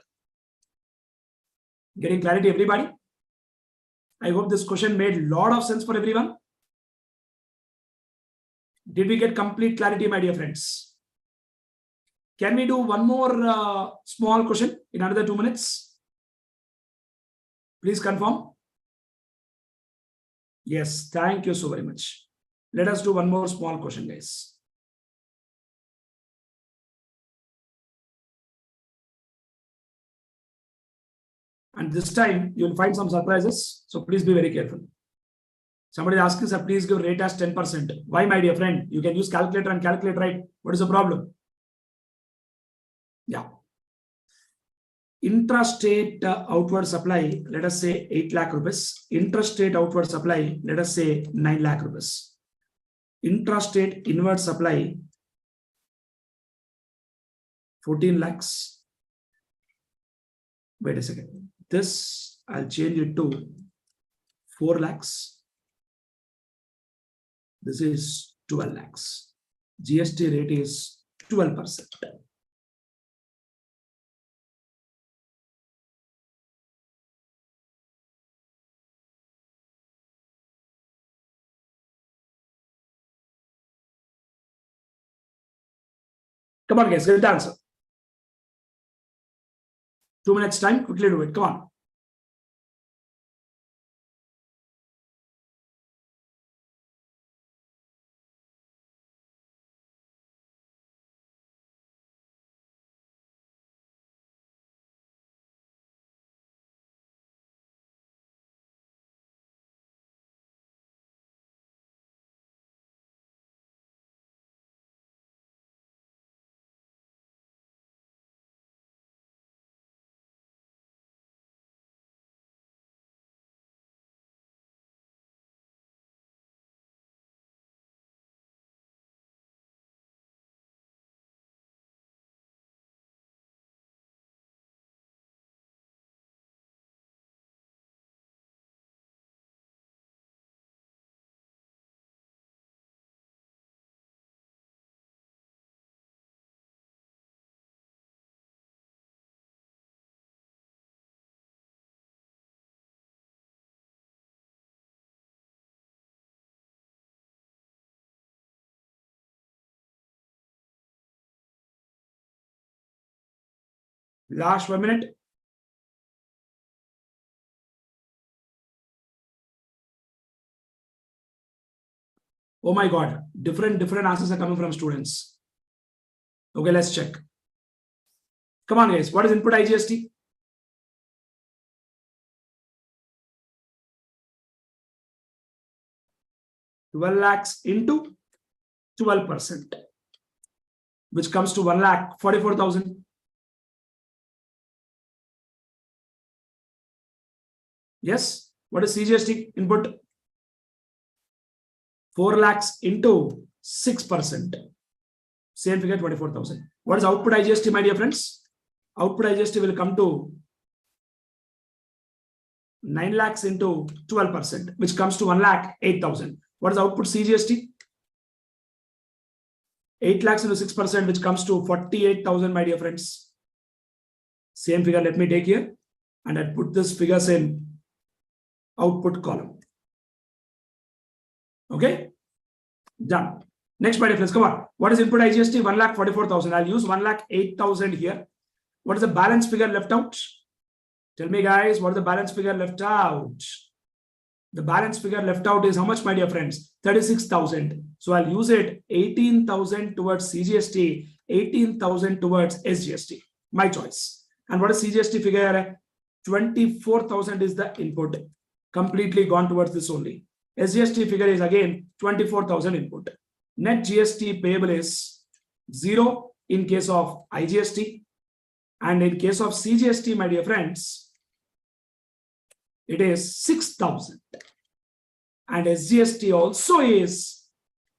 Getting clarity, everybody? I hope this question made a lot of sense for everyone. Did we get complete clarity, my dear friends? Can we do one more small question in another 2 minutes? Please confirm. Yes, thank you so very much. Let us do one more small question, guys. And this time you'll find some surprises. So please be very careful. Somebody asking, sir, please give rate as 10%. Why, my dear friend? You can use calculator and calculate, right? What is the problem? Yeah. Intrastate outward supply, let us say 8 lakh rupees. Intrastate outward supply, let us say 9 lakh rupees. Intrastate inward supply, 14 lakhs. Wait a second. This, I'll change it to 4 lakhs. This is 12 lakhs. GST rate is 12%. Come on, guys, get the answer. 2 minutes time, quickly do it. Come on. Last 1 minute. Oh my God, different answers are coming from students. Okay, let's check. Come on, guys. What is input IGST? $12 lakhs into 12%, which comes to 1,44,000. Yes. What is CGST input? 4 lakhs into 6%. Same figure, 24,000. What is output IGST, my dear friends? Output IGST will come to 9 lakhs into 12%, which comes to 1,08,000. What is output CGST? 8 lakhs into 6%, which comes to 48,000, my dear friends. Same figure, let me take here, and I put this figures in output column. Okay, done. Next, my dear friends, come on. What is input IGST? 1,44,000. I'll use 1,08,000 here. What is the balance figure left out? Tell me, guys, what is the balance figure left out? The balance figure left out is how much, my dear friends? 36,000. So I'll use it 18,000 towards CGST, 18,000 towards SGST. My choice. And what is CGST figure? 24,000 is the input. Completely gone towards this only. SGST figure is again 24,000 input. Net GST payable is 0 in case of IGST. And in case of CGST, my dear friends, it is 6,000. And SGST also is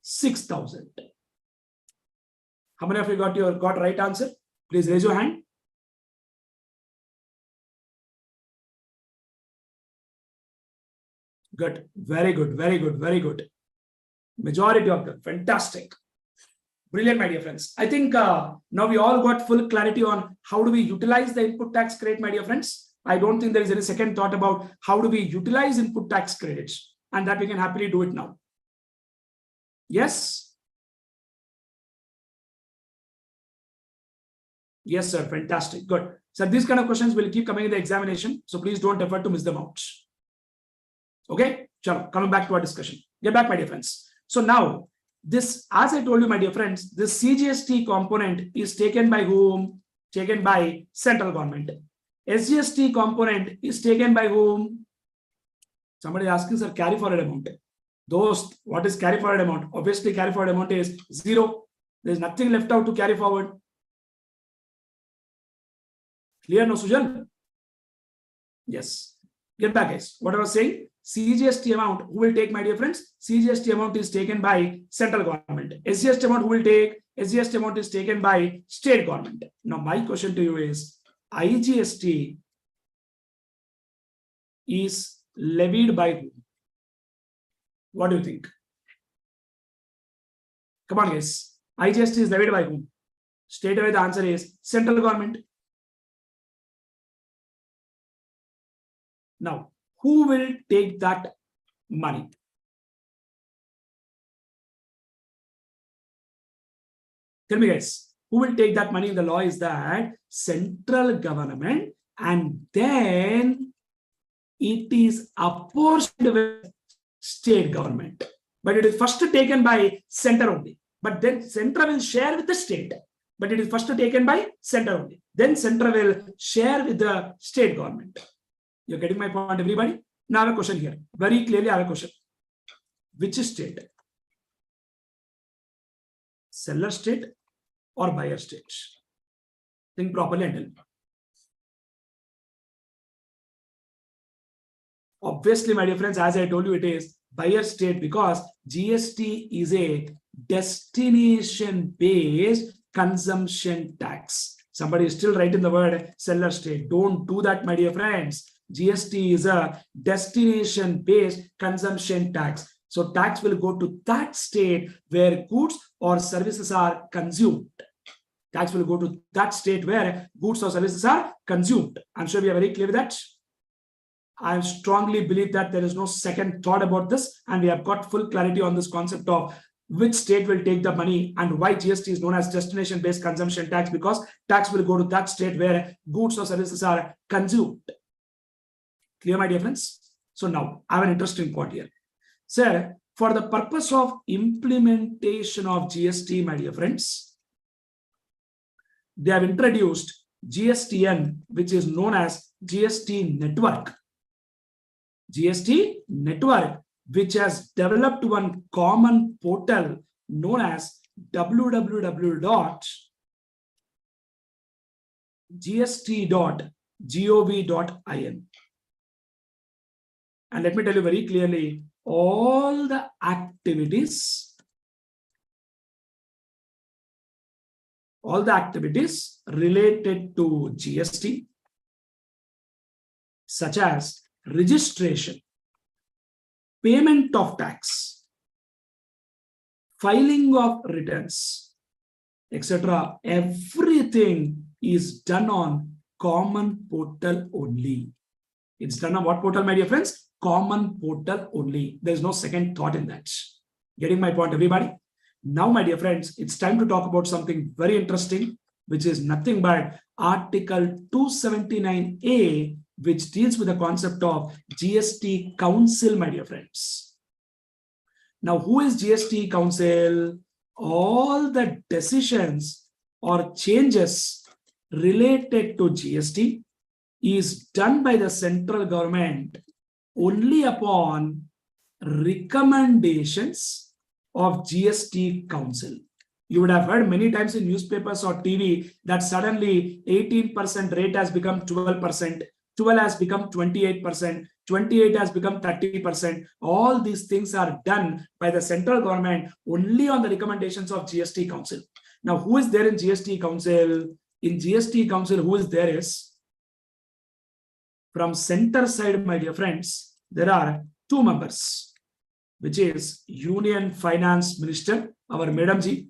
6,000. How many of you got right answer? Please raise your hand. Good. Very good. Very good. Very good. Majority of them. Fantastic. Brilliant, my dear friends. I think now we all got full clarity on how do we utilize the input tax credit, my dear friends. I don't think there is any second thought about how do we utilize input tax credits, and that we can happily do it now. Yes. Yes, sir. Fantastic. Good. So these kind of questions will keep coming in the examination. So please don't effort to miss them out. Okay. Chalo, coming back to our discussion. Get back, my dear friends. So now, this, as I told you, my dear friends, this CGST component is taken by whom? Taken by central government. SGST component is taken by whom? Somebody is asking, sir, carry forward amount. Those, what is carry forward amount? Obviously, carry forward amount is 0. There is nothing left out to carry forward. Clear, no, Sujan? Yes. Get back, guys. What I was saying? CGST amount, who will take, my dear friends? CGST amount is taken by central government. SGST amount, who will take? SGST amount is taken by state government. Now, my question to you is, IGST is levied by whom? What do you think? Come on, guys. IGST is levied by whom? Straight away, the answer is central government. Now, who will take that money? Tell me, guys, who will take that money? The law is that central government, and then it is apportioned with state government. But it is first taken by center only. But then center will share with the state. But it is first taken by center only. Then center will share with the state government. You're getting my point, everybody? Now I have a question here. Very clearly, I have a question. Which state? Seller state or buyer state? Think properly and tell me. Obviously, my dear friends, as I told you, it is buyer state because GST is a destination-based consumption tax. Somebody is still writing the word seller state. Don't do that, my dear friends. GST is a destination-based consumption tax. So tax will go to that state where goods or services are consumed. Tax will go to that state where goods or services are consumed. I'm sure we are very clear with that. I strongly believe that there is no second thought about this, and we have got full clarity on this concept of which state will take the money, and why GST is known as destination-based consumption tax, because tax will go to that state where goods or services are consumed. Clear, my dear friends? So now I have an interesting point here. Sir, for the purpose of implementation of GST, my dear friends, they have introduced GSTN, which is known as GST Network. GST Network, which has developed one common portal known as www.gst.gov.in. And let me tell you very clearly, all the activities related to GST, such as registration, payment of tax, filing of returns, etc., everything is done on common portal only. It's done on what portal, my dear friends? Common portal only. There's no second thought in that. Getting my point, everybody? Now, my dear friends, it's time to talk about something very interesting, which is nothing but Article 279A, which deals with the concept of GST Council, my dear friends. Now, who is GST Council? All the decisions or changes related to GST is done by the central government only upon recommendations of GST Council. You would have heard many times in newspapers or TV that suddenly 18% rate has become 12%, 12 has become 28%, 28 has become 30%. All these things are done by the central government only on the recommendations of GST Council. Now, who is there in GST Council? In GST Council, who is there is, from center side, my dear friends, there are two members, which is Union Finance Minister, our Madam Ji,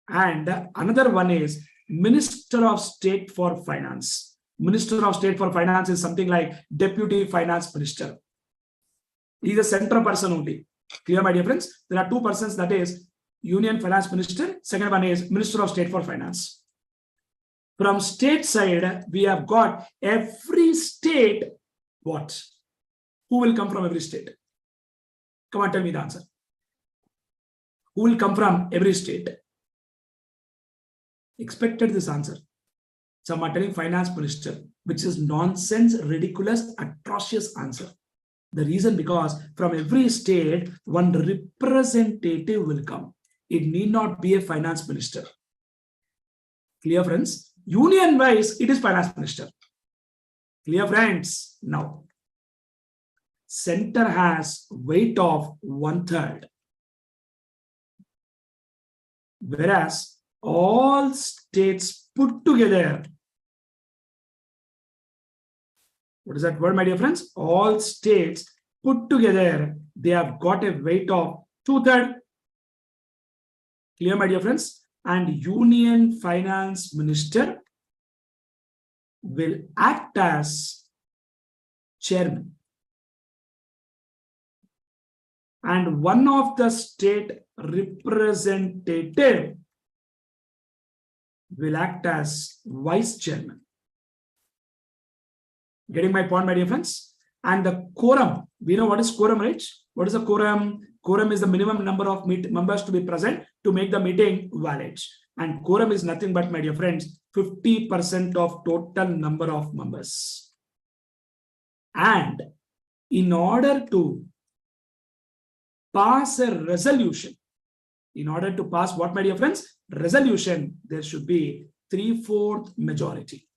and another one is Minister of State for Finance. Minister of State for Finance is something like Deputy Finance Minister. He is a central person only. Clear, my dear friends? There are two persons, that is Union Finance Minister. Second one is Minister of State for Finance. From state side, we have got every state. What? Who will come from every state? Come on, tell me the answer. Who will come from every state? Expected this answer. Some are telling Finance Minister, which is nonsense, ridiculous, atrocious answer. The reason, because from every state, one representative will come. It need not be a Finance Minister. Clear, friends? Union wise, it is Finance Minister. Clear, friends? Now, center has weight of 1/3, whereas all states put together, what is that word, my dear friends? All states put together, they have got a weight of 2/3. Clear, my dear friends? And Union Finance Minister will act as chairman. And one of the state representative will act as vice chairman. Getting my point, my dear friends? And the quorum, we know what is quorum, right? What is a quorum? Quorum is the minimum number of members to be present to make the meeting valid. And quorum is nothing but, my dear friends, 50% of total number of members. And in order to pass a resolution, in order to pass what, my dear friends? Resolution, there should be 3/4 majority.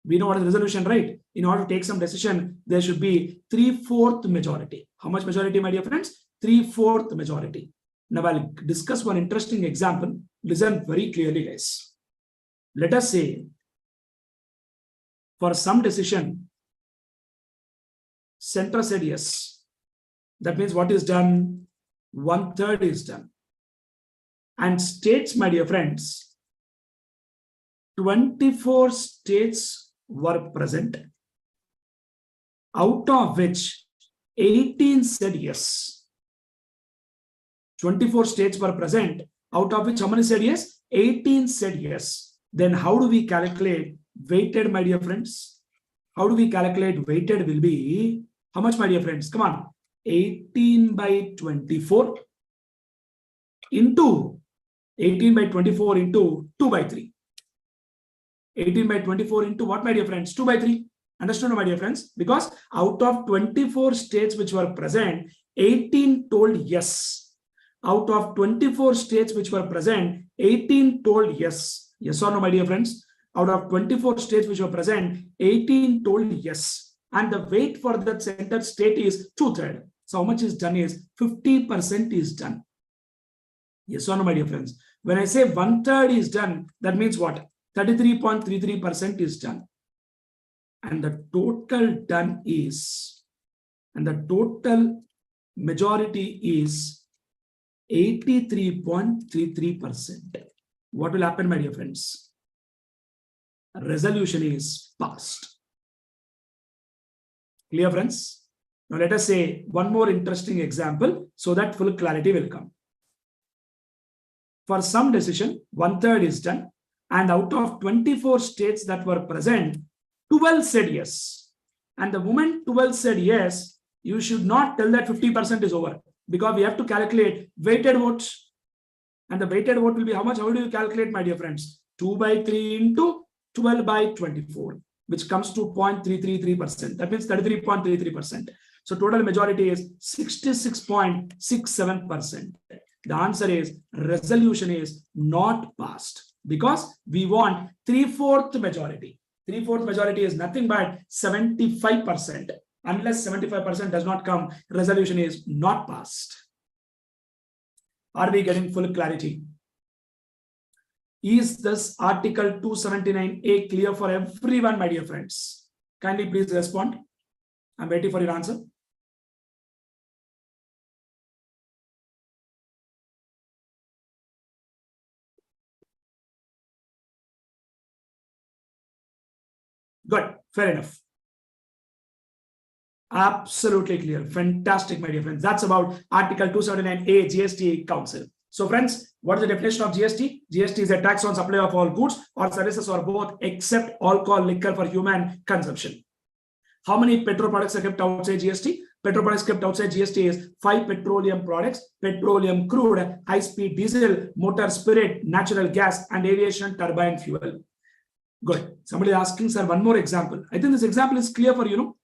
We know what is resolution, right? In order to take some decision, there should be 3/4 majority. How much majority, my dear friends? 3/4 majority. Now I'll discuss one interesting example. Listen very clearly, guys. Let us say, for some decision, center said yes. That means what is done? 1/3 is done. And states, my dear friends, 24 states were present, out of which 18 said yes. 24 states were present, out of which how many said yes? 18 said yes. Then how do we calculate weighted, my dear friends? How do we calculate weighted will be, how much, my dear friends? Come on. 18 by 24 into 18 by 24 into 2 by 3. 18 by 24 into what, my dear friends? 2 by 3. Understood, my dear friends? Because out of 24 states which were present, 18 told yes. Out of 24 states which were present, 18 told yes. Yes or no, my dear friends? Out of 24 states which were present, 18 told yes. And the weight for that center state is 2/3. So how much is done is 50% is done. Yes or no, my dear friends? When I say 1/3 is done, that means what? 33.33% is done. And the total done is, and the total majority is 83.33%. What will happen, my dear friends? Resolution is passed. Clear, friends? Now let us say one more interesting example so that full clarity will come. For some decision, 1/3 is done, and out of 24 states that were present, 12 said yes. And the moment 12 said yes, you should not tell that 50% is over, because we have to calculate weighted votes. And the weighted vote will be how much? How do you calculate, my dear friends? 2 by 3 into 12 by 24, which comes to 0.333%. That means 33.33%. So total majority is 66.67%. The answer is resolution is not passed, because we want 3/4 majority. 3/4 majority is nothing but 75%. Unless 75% does not come, resolution is not passed. Are we getting full clarity? Is this Article 279A clear for everyone, my dear friends? Kindly please respond. I'm waiting for your answer. Good, fair enough. Absolutely clear. Fantastic, my dear friends. That's about Article 279A GST Council. So friends, what is the definition of GST? GST is a tax on supply of all goods or services or both except alcohol, liquor for human consumption. How many petrol products are kept outside GST? Petrol products kept outside GST is 5 petroleum products: petroleum crude, high-speed diesel, motor spirit, natural gas, and aviation turbine fuel. Good. Somebody is asking, sir, one more example. I think this example is clear for you, no?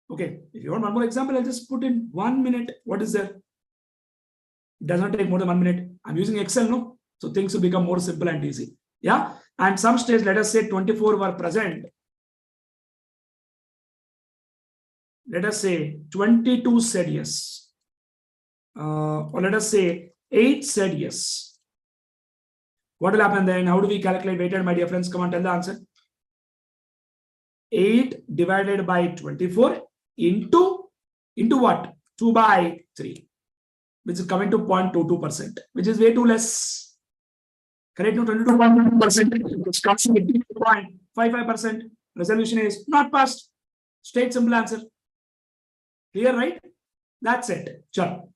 Okay. If you want one more example, I'll just put in 1 minute. What is there? It does not take more than 1 minute. I'm using Excel, no? So things will become more simple and easy. Yeah. And some states, let us say 24 were present. Let us say 22 said yes. Or let us say 8 said yes. What will happen then? How do we calculate weighted, my dear friends? Come on, tell the answer. 8 divided by 24 into what? 2 by 3, which is coming to 0.22%, which is way too less. Correct? No, 22.2%, which comes to 0.55%. Resolution is not passed. Straight simple answer. Clear, right? That's it. Sure.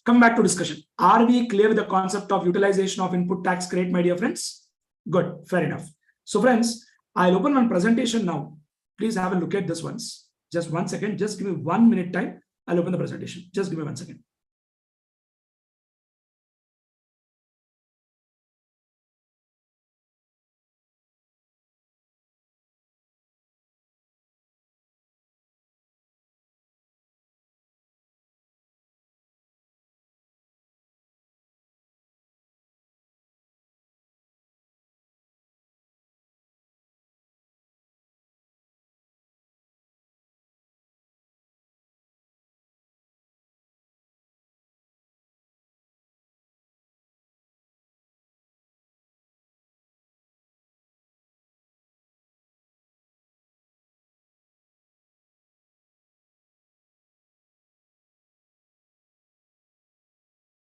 Come back to discussion. Are we clear with the concept of utilization of input tax credit, my dear friends? Good, fair enough. So friends, I'll open one presentation now. Please have a look at this once. Just 1 second. Just give me 1 minute time. I'll open the presentation. Just give me 1 second.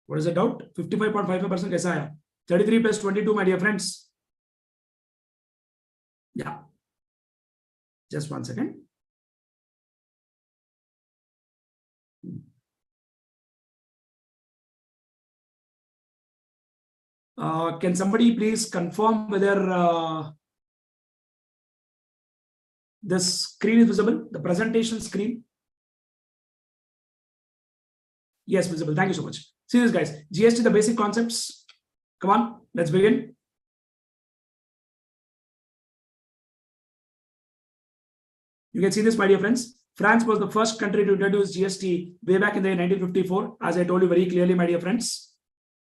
What is the doubt? 55.55% kaisa aaya? 33 plus 22, my dear friends. Yeah. Just 1 second. Can somebody please confirm whether the screen is visible, the presentation screen? Yes, visible. Thank you so much. See this, guys. GST, the basic concepts. Come on, let's begin. You can see this, my dear friends. France was the first country to introduce GST way back in the year 1954, as I told you very clearly, my dear friends.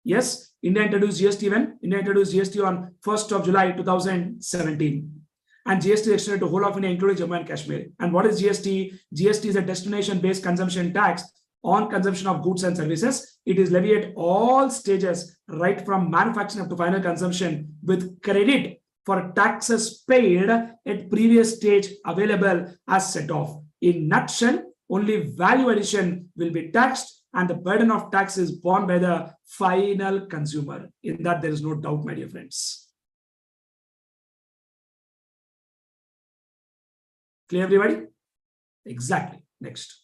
Yes, India introduced GST when? India introduced GST on 1st of July 2017. And GST is extended to whole of India, including Jammu and Kashmir. And what is GST? GST is a destination-based consumption tax on consumption of goods and services. It is levied at all stages, right from manufacturing up to final consumption, with credit for taxes paid at previous stage available as set off. In nutshell, only value addition will be taxed and the burden of tax is borne by the final consumer. In that, there is no doubt, my dear friends. Clear, everybody? Exactly. Next.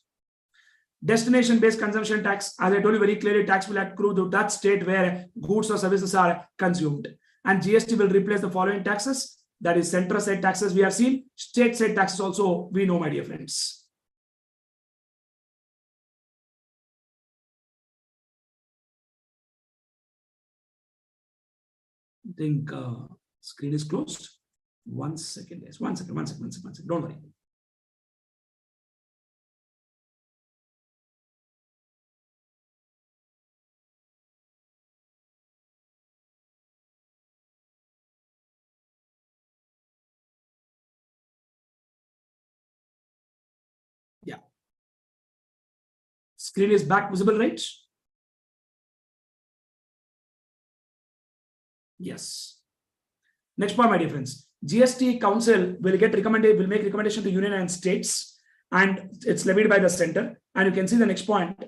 Destination-based consumption tax. As I told you very clearly, tax will accrue to that state where goods or services are consumed. And GST will replace the following taxes. That is central side taxes we have seen. State side taxes also we know, my dear friends. I think screen is closed. 1 second, guys. 1 second. Don't worry. Yeah. Screen is back visible, right? Yes. Next point, my dear friends. GST Council will make recommendation to union and states, and it's levied by the center. And you can see the next point.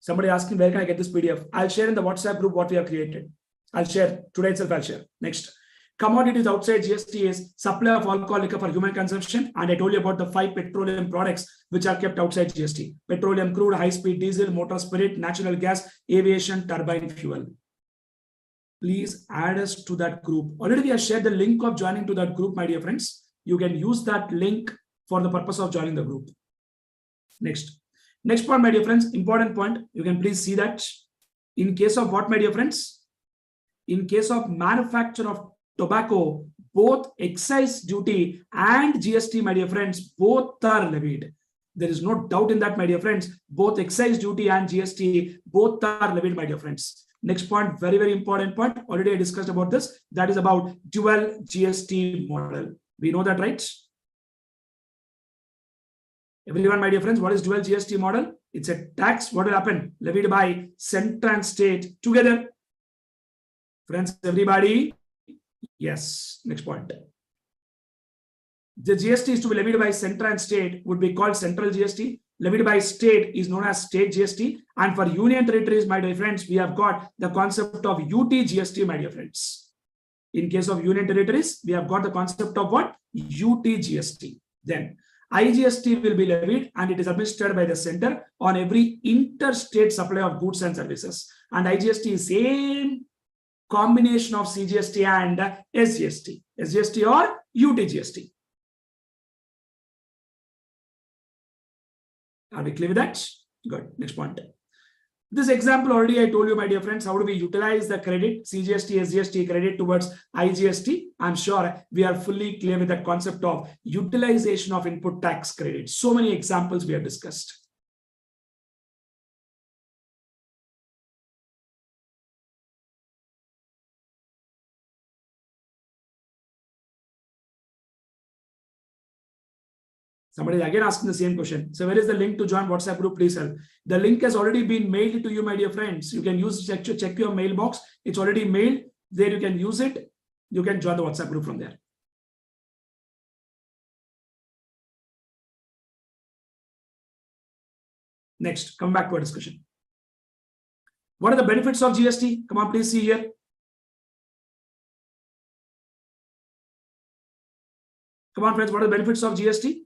Somebody asking where can I get this PDF? I'll share in the WhatsApp group what we have created. I'll share today itself. I'll share. Next. Commodities outside GST is supply of alcohol liquor for human consumption. And I told you about the 5 petroleum products which are kept outside GST. Petroleum crude, high-speed diesel, motor spirit, natural gas, aviation, turbine fuel. Please add us to that group. Already we have shared the link of joining to that group, my dear friends. You can use that link for the purpose of joining the group. Next point, my dear friends, important point. You can please see that. In case of what, my dear friends? In case of manufacture of tobacco, both excise duty and GST, my dear friends, both are levied. There is no doubt in that, my dear friends. Both excise duty and GST, both are levied, my dear friends. Next point, very, very important point. Already I discussed about this. That is about dual GST model. We know that, right? Everyone, my dear friends, what is dual GST model? It's a tax. What will happen? Levied by center and state together. Friends, everybody. Yes. Next point. The GST is to be levied by center and state would be called central GST. Levied by state is known as state GST. And for union territories, my dear friends, we have got the concept of UT GST, my dear friends. In case of union territories, we have got the concept of what? UT GST. Then IGST will be levied and it is administered by the center on every interstate supply of goods and services. And IGST is same combination of CGST and SGST. SGST or UT GST. Are we clear with that? Good. Next point. This example already I told you, my dear friends, how do we utilize the credit, CGST, SGST credit towards IGST? I'm sure we are fully clear with that concept of utilization of input tax credit. So many examples we have discussed. Somebody is again asking the same question. So where is the link to join WhatsApp group? Please help. The link has already been mailed to you, my dear friends. You can use check your mailbox. It's already mailed. There you can use it. You can join the WhatsApp group from there. Next, come back to our discussion. What are the benefits of GST? Come on, please see here. Come on, friends. What are the benefits of GST?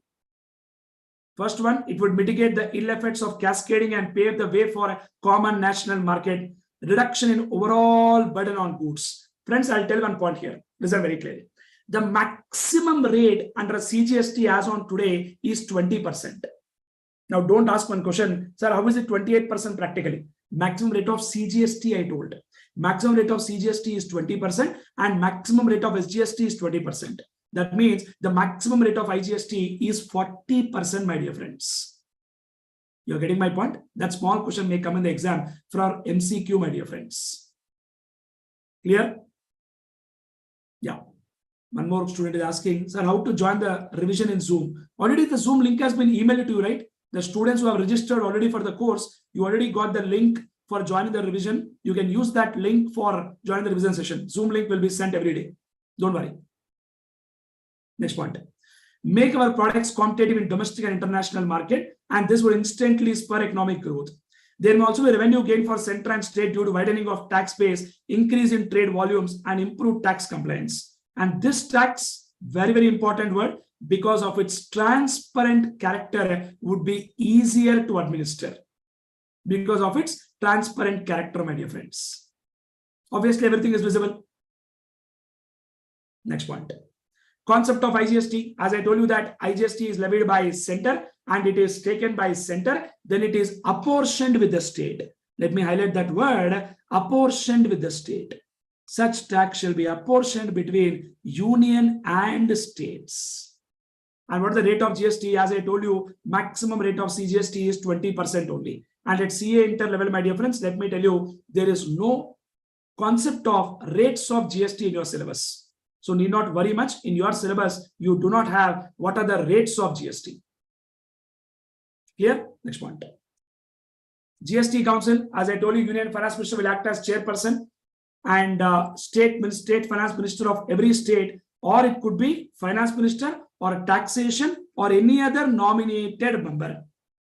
First one, it would mitigate the ill effects of cascading and pave the way for a common national market reduction in overall burden on goods. Friends, I'll tell one point here. Listen very clearly. The maximum rate under CGST as on today is 20%. Now, don't ask one question, sir, how is it 28% practically? Maximum rate of CGST, I told. Maximum rate of CGST is 20% and maximum rate of SGST is 20%. That means the maximum rate of IGST is 40%, my dear friends. You're getting my point? That small question may come in the exam for our MCQ, my dear friends. Clear? Yeah. One more student is asking, sir, how to join the revision in Zoom? Already the Zoom link has been emailed to you, right? The students who have registered already for the course, you already got the link for joining the revision. You can use that link for joining the revision session. Zoom link will be sent every day. Don't worry. Next point. Make our products competitive in domestic and international market, and this will instantly spur economic growth. There may also be revenue gain for center and state due to widening of tax base, increase in trade volumes, and improved tax compliance. And this tax, very, very important word, because of its transparent character, would be easier to administer. Because of its transparent character, my dear friends. Obviously, everything is visible. Next point. Concept of IGST. As I told you that IGST is levied by center and it is taken by center, then it is apportioned with the state. Let me highlight that word, apportioned with the state. Such tax shall be apportioned between union and states. And what is the rate of GST? As I told you, maximum rate of CGST is 20% only. And at CA inter level, my dear friends, let me tell you, there is no concept of rates of GST in your syllabus. So need not worry much. In your syllabus, you do not have what are the rates of GST. Clear? Next point. GST Council, as I told you, Union Finance Minister will act as chairperson, and state finance minister of every state, or it could be finance minister or taxation or any other nominated member.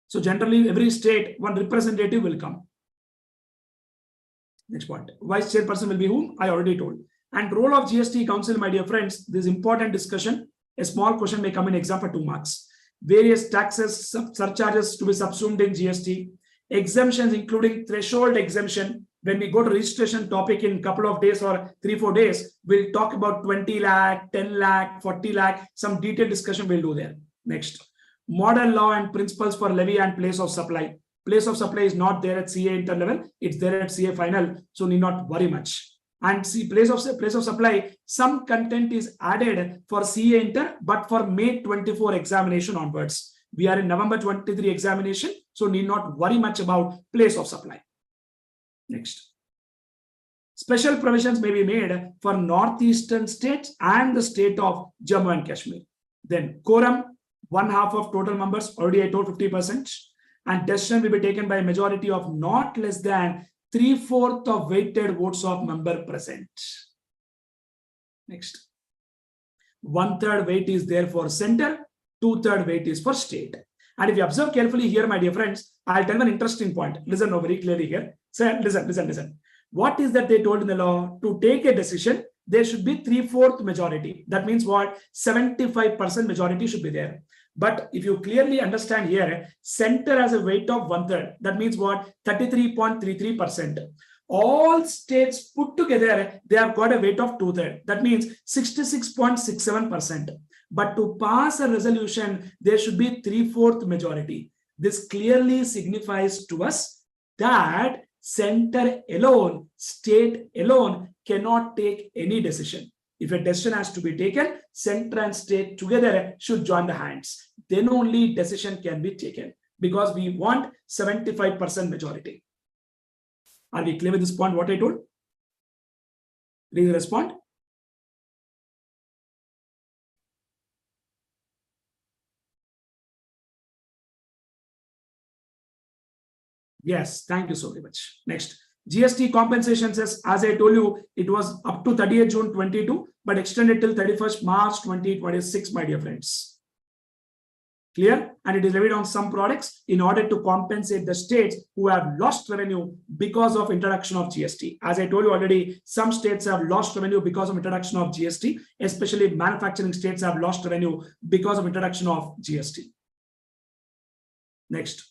So generally, every state, one representative will come. Next point. Vice chairperson will be whom? I already told. And role of GST Council, my dear friends, this important discussion. A small question may come in exam for 2 marks. Various taxes, surcharges to be subsumed in GST. Exemptions, including threshold exemption. When we go to registration topic in a couple of days or 3-4 days, we'll talk about 20 lakh, 10 lakh, 40 lakh. Some detailed discussion we'll do there. Next. Model law and principles for levy and place of supply. Place of supply is not there at CA inter level. It's there at CA final. So need not worry much. And see, place of supply, some content is added for CA inter, but for May 24 examination onwards. We are in November 23 examination, so need not worry much about place of supply. Next. Special provisions may be made for northeastern states and the state of Jammu and Kashmir. Then quorum, 1/2 of total members, already I told 50%. And decision will be taken by a majority of not less than 3/4 of weighted votes of member present. Next. 1/3 weight is there for center, 2/3 weight is for state. And if you observe carefully here, my dear friends, I'll tell an interesting point. Listen now very clearly here. Say, listen. What is that they told in the law? To take a decision, there should be 3/4 majority. That means what? 75% majority should be there. But if you clearly understand here, center has a weight of 1/3. That means what? 33.33%. All states put together, they have got a weight of 2/3. That means 66.67%. But to pass a resolution, there should be 3/4 majority. This clearly signifies to us that center alone, state alone cannot take any decision. If a decision has to be taken, center and state together should join the hands. Then only decision can be taken, because we want 75% majority. Are we clear with this point, what I told? Please respond. Yes, thank you so very much. Next. GST compensation says, as I told you, it was up to 30th June 22, but extended till 31st March 2026, my dear friends. Clear? And it is levied on some products in order to compensate the states who have lost revenue because of introduction of GST. As I told you already, some states have lost revenue because of introduction of GST, especially manufacturing states have lost revenue because of introduction of GST. Next.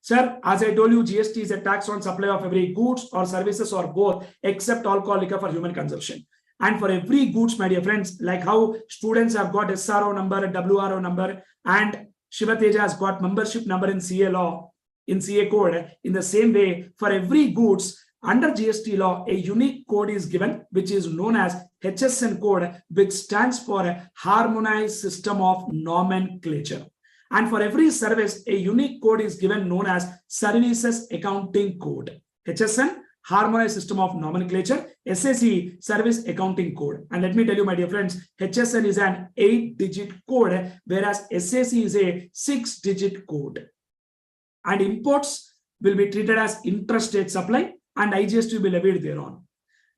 Sir, as I told you, GST is a tax on supply of every goods or services or both, except alcohol, liquor for human consumption. And for every goods, my dear friends, like how students have got SRO number, WRO number, and Shivateja has got membership number in CA law, in CA code. In the same way, for every goods under GST law, a unique code is given, which is known as HSN code, which stands for a harmonized system of nomenclature. And for every service, a unique code is given known as Services Accounting Code. HSN, Harmonized System of Nomenclature. SAC, Service Accounting Code. And let me tell you, my dear friends, HSN is an 8-digit code, whereas SAC is a 6-digit code. And imports will be treated as intrastate supply, and IGST will be levied thereon.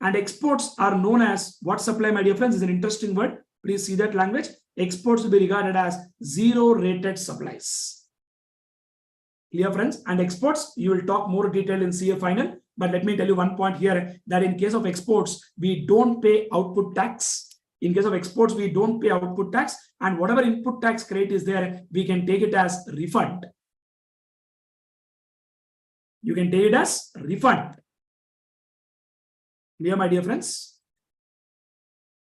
And exports are known as what supply, my dear friends, is an interesting word. Please see that language. Exports will be regarded as zero-rated supplies. Clear, friends? And exports, you will talk more detail in CA final. But let me tell you one point here, that in case of exports, we don't pay output tax. In case of exports, we don't pay output tax. And whatever input tax credit is there, we can take it as refund. You can take it as refund. Clear, my dear friends?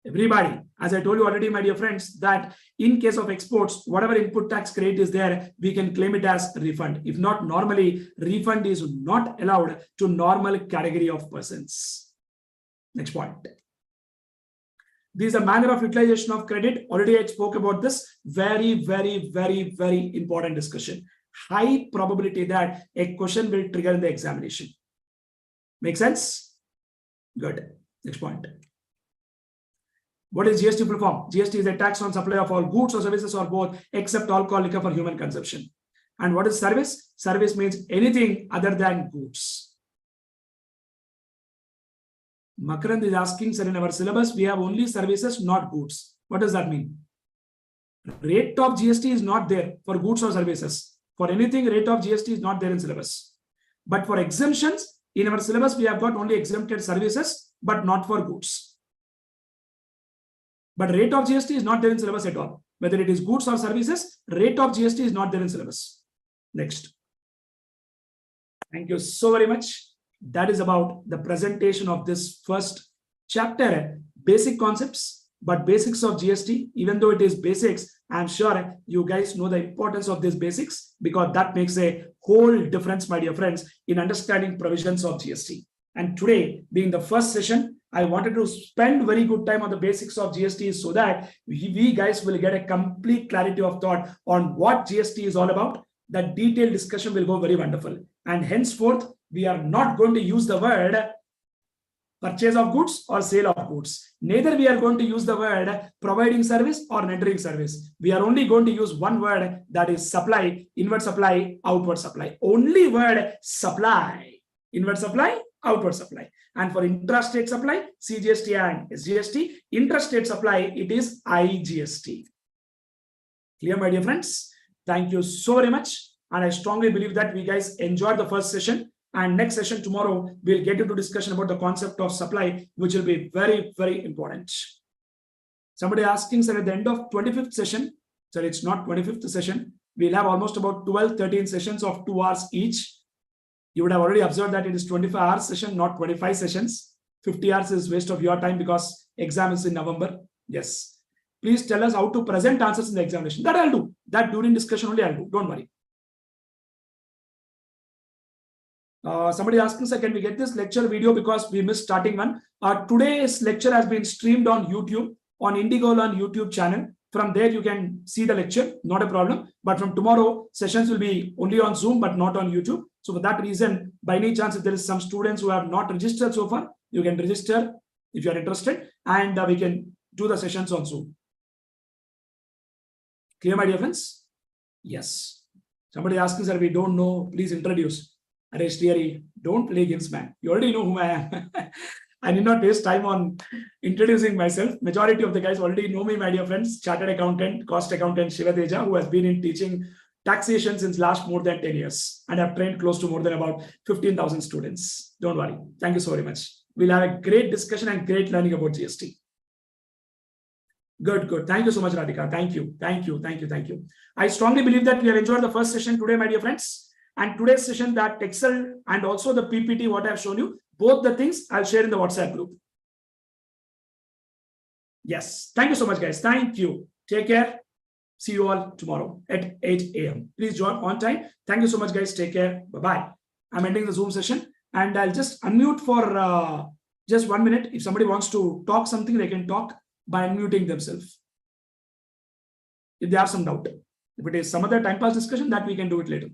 Everybody, as I told you already, my dear friends, that in case of exports, whatever input tax credit is there, we can claim it as refund. If not, normally, refund is not allowed to normal category of persons. Next point. This is a manner of utilization of credit. Already I spoke about this. Very, very, very, very important discussion. High probability that a question will trigger in the examination. Make sense? Good. Next point. What is GST full form? GST is a tax on supply of all goods or services or both, except alcohol, liquor for human consumption. And what is service? Service means anything other than goods. Makarand is asking, sir, in our syllabus, we have only services, not goods. What does that mean? Rate of GST is not there for goods or services. For anything, rate of GST is not there in syllabus. But for exemptions, in our syllabus, we have got only exempted services, but not for goods. But rate of GST is not there in syllabus at all. Whether it is goods or services, rate of GST is not there in syllabus. Next. Thank you so very much. That is about the presentation of this first chapter, basic concepts, but basics of GST. Even though it is basics, I'm sure you guys know the importance of these basics, because that makes a whole difference, my dear friends, in understanding provisions of GST. And today, being the first session, I wanted to spend very good time on the basics of GST so that we guys will get a complete clarity of thought on what GST is all about. That detailed discussion will go very wonderful. And henceforth, we are not going to use the word purchase of goods or sale of goods. Neither we are going to use the word providing service or rendering service. We are only going to use one word, that is supply, inward supply, outward supply. Only word supply, inward supply, outward supply. And for intrastate supply, CGST and SGST. Intrastate supply, it is IGST. Clear, my dear friends? Thank you so very much. And I strongly believe that we guys enjoyed the first session. And next session tomorrow, we'll get into discussion about the concept of supply, which will be very, very important. Somebody asking, sir, at the end of 25th session, sir, it's not 25th session. We'll have almost about 12, 13 sessions of 2 hours each. You would have already observed that it is 25-hour session, not 25 sessions. 50 hours is waste of your time because exam is in November. Yes. Please tell us how to present answers in the examination. That I'll do. That during discussion only I'll do. Don't worry. Somebody asking, sir, can we get this lecture video because we missed starting one? Today's lecture has been streamed on YouTube, on Indigo Learn YouTube channel. From there, you can see the lecture, not a problem. But from tomorrow, sessions will be only on Zoom, but not on YouTube. So for that reason, by any chance, if there is some students who have not registered so far, you can register if you are interested, and we can do the sessions on Zoom. Clear, my dear friends? Yes. Somebody asking, sir, we don't know, please introduce. Areshtiari, don't play games, man. You already know whom I am. I need not waste time on introducing myself. Majority of the guys already know me, my dear friends. Chartered accountant, cost accountant Shivateja, who has been in teaching taxation since last more than 10 years. And I've trained close to more than about 15,000 students. Don't worry. Thank you so very much. We'll have a great discussion and great learning about GST. Good, good. Thank you so much, Radhika. Thank you. Thank you. Thank you. Thank you. I strongly believe that we have enjoyed the first session today, my dear friends. And today's session, that Excel and also the PPT, what I've shown you, both the things I'll share in the WhatsApp group. Yes. Thank you so much, guys. Thank you. Take care. See you all tomorrow at 8 a.m. Please join on time. Thank you so much, guys. Take care. Bye-bye. I'm ending the Zoom session and I'll just unmute for just 1 minute. If somebody wants to talk something, they can talk by unmuting themselves. If they have some doubt. If it is some other time pass discussion, that we can do it later.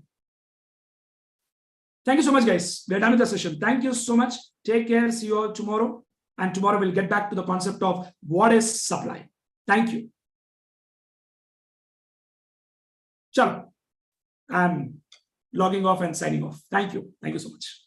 Thank you so much, guys. We're done with the session. Thank you so much. Take care. See you all tomorrow. And tomorrow we'll get back to the concept of what is supply. Thank you. Chalo. I'm logging off and signing off. Thank you. Thank you so much.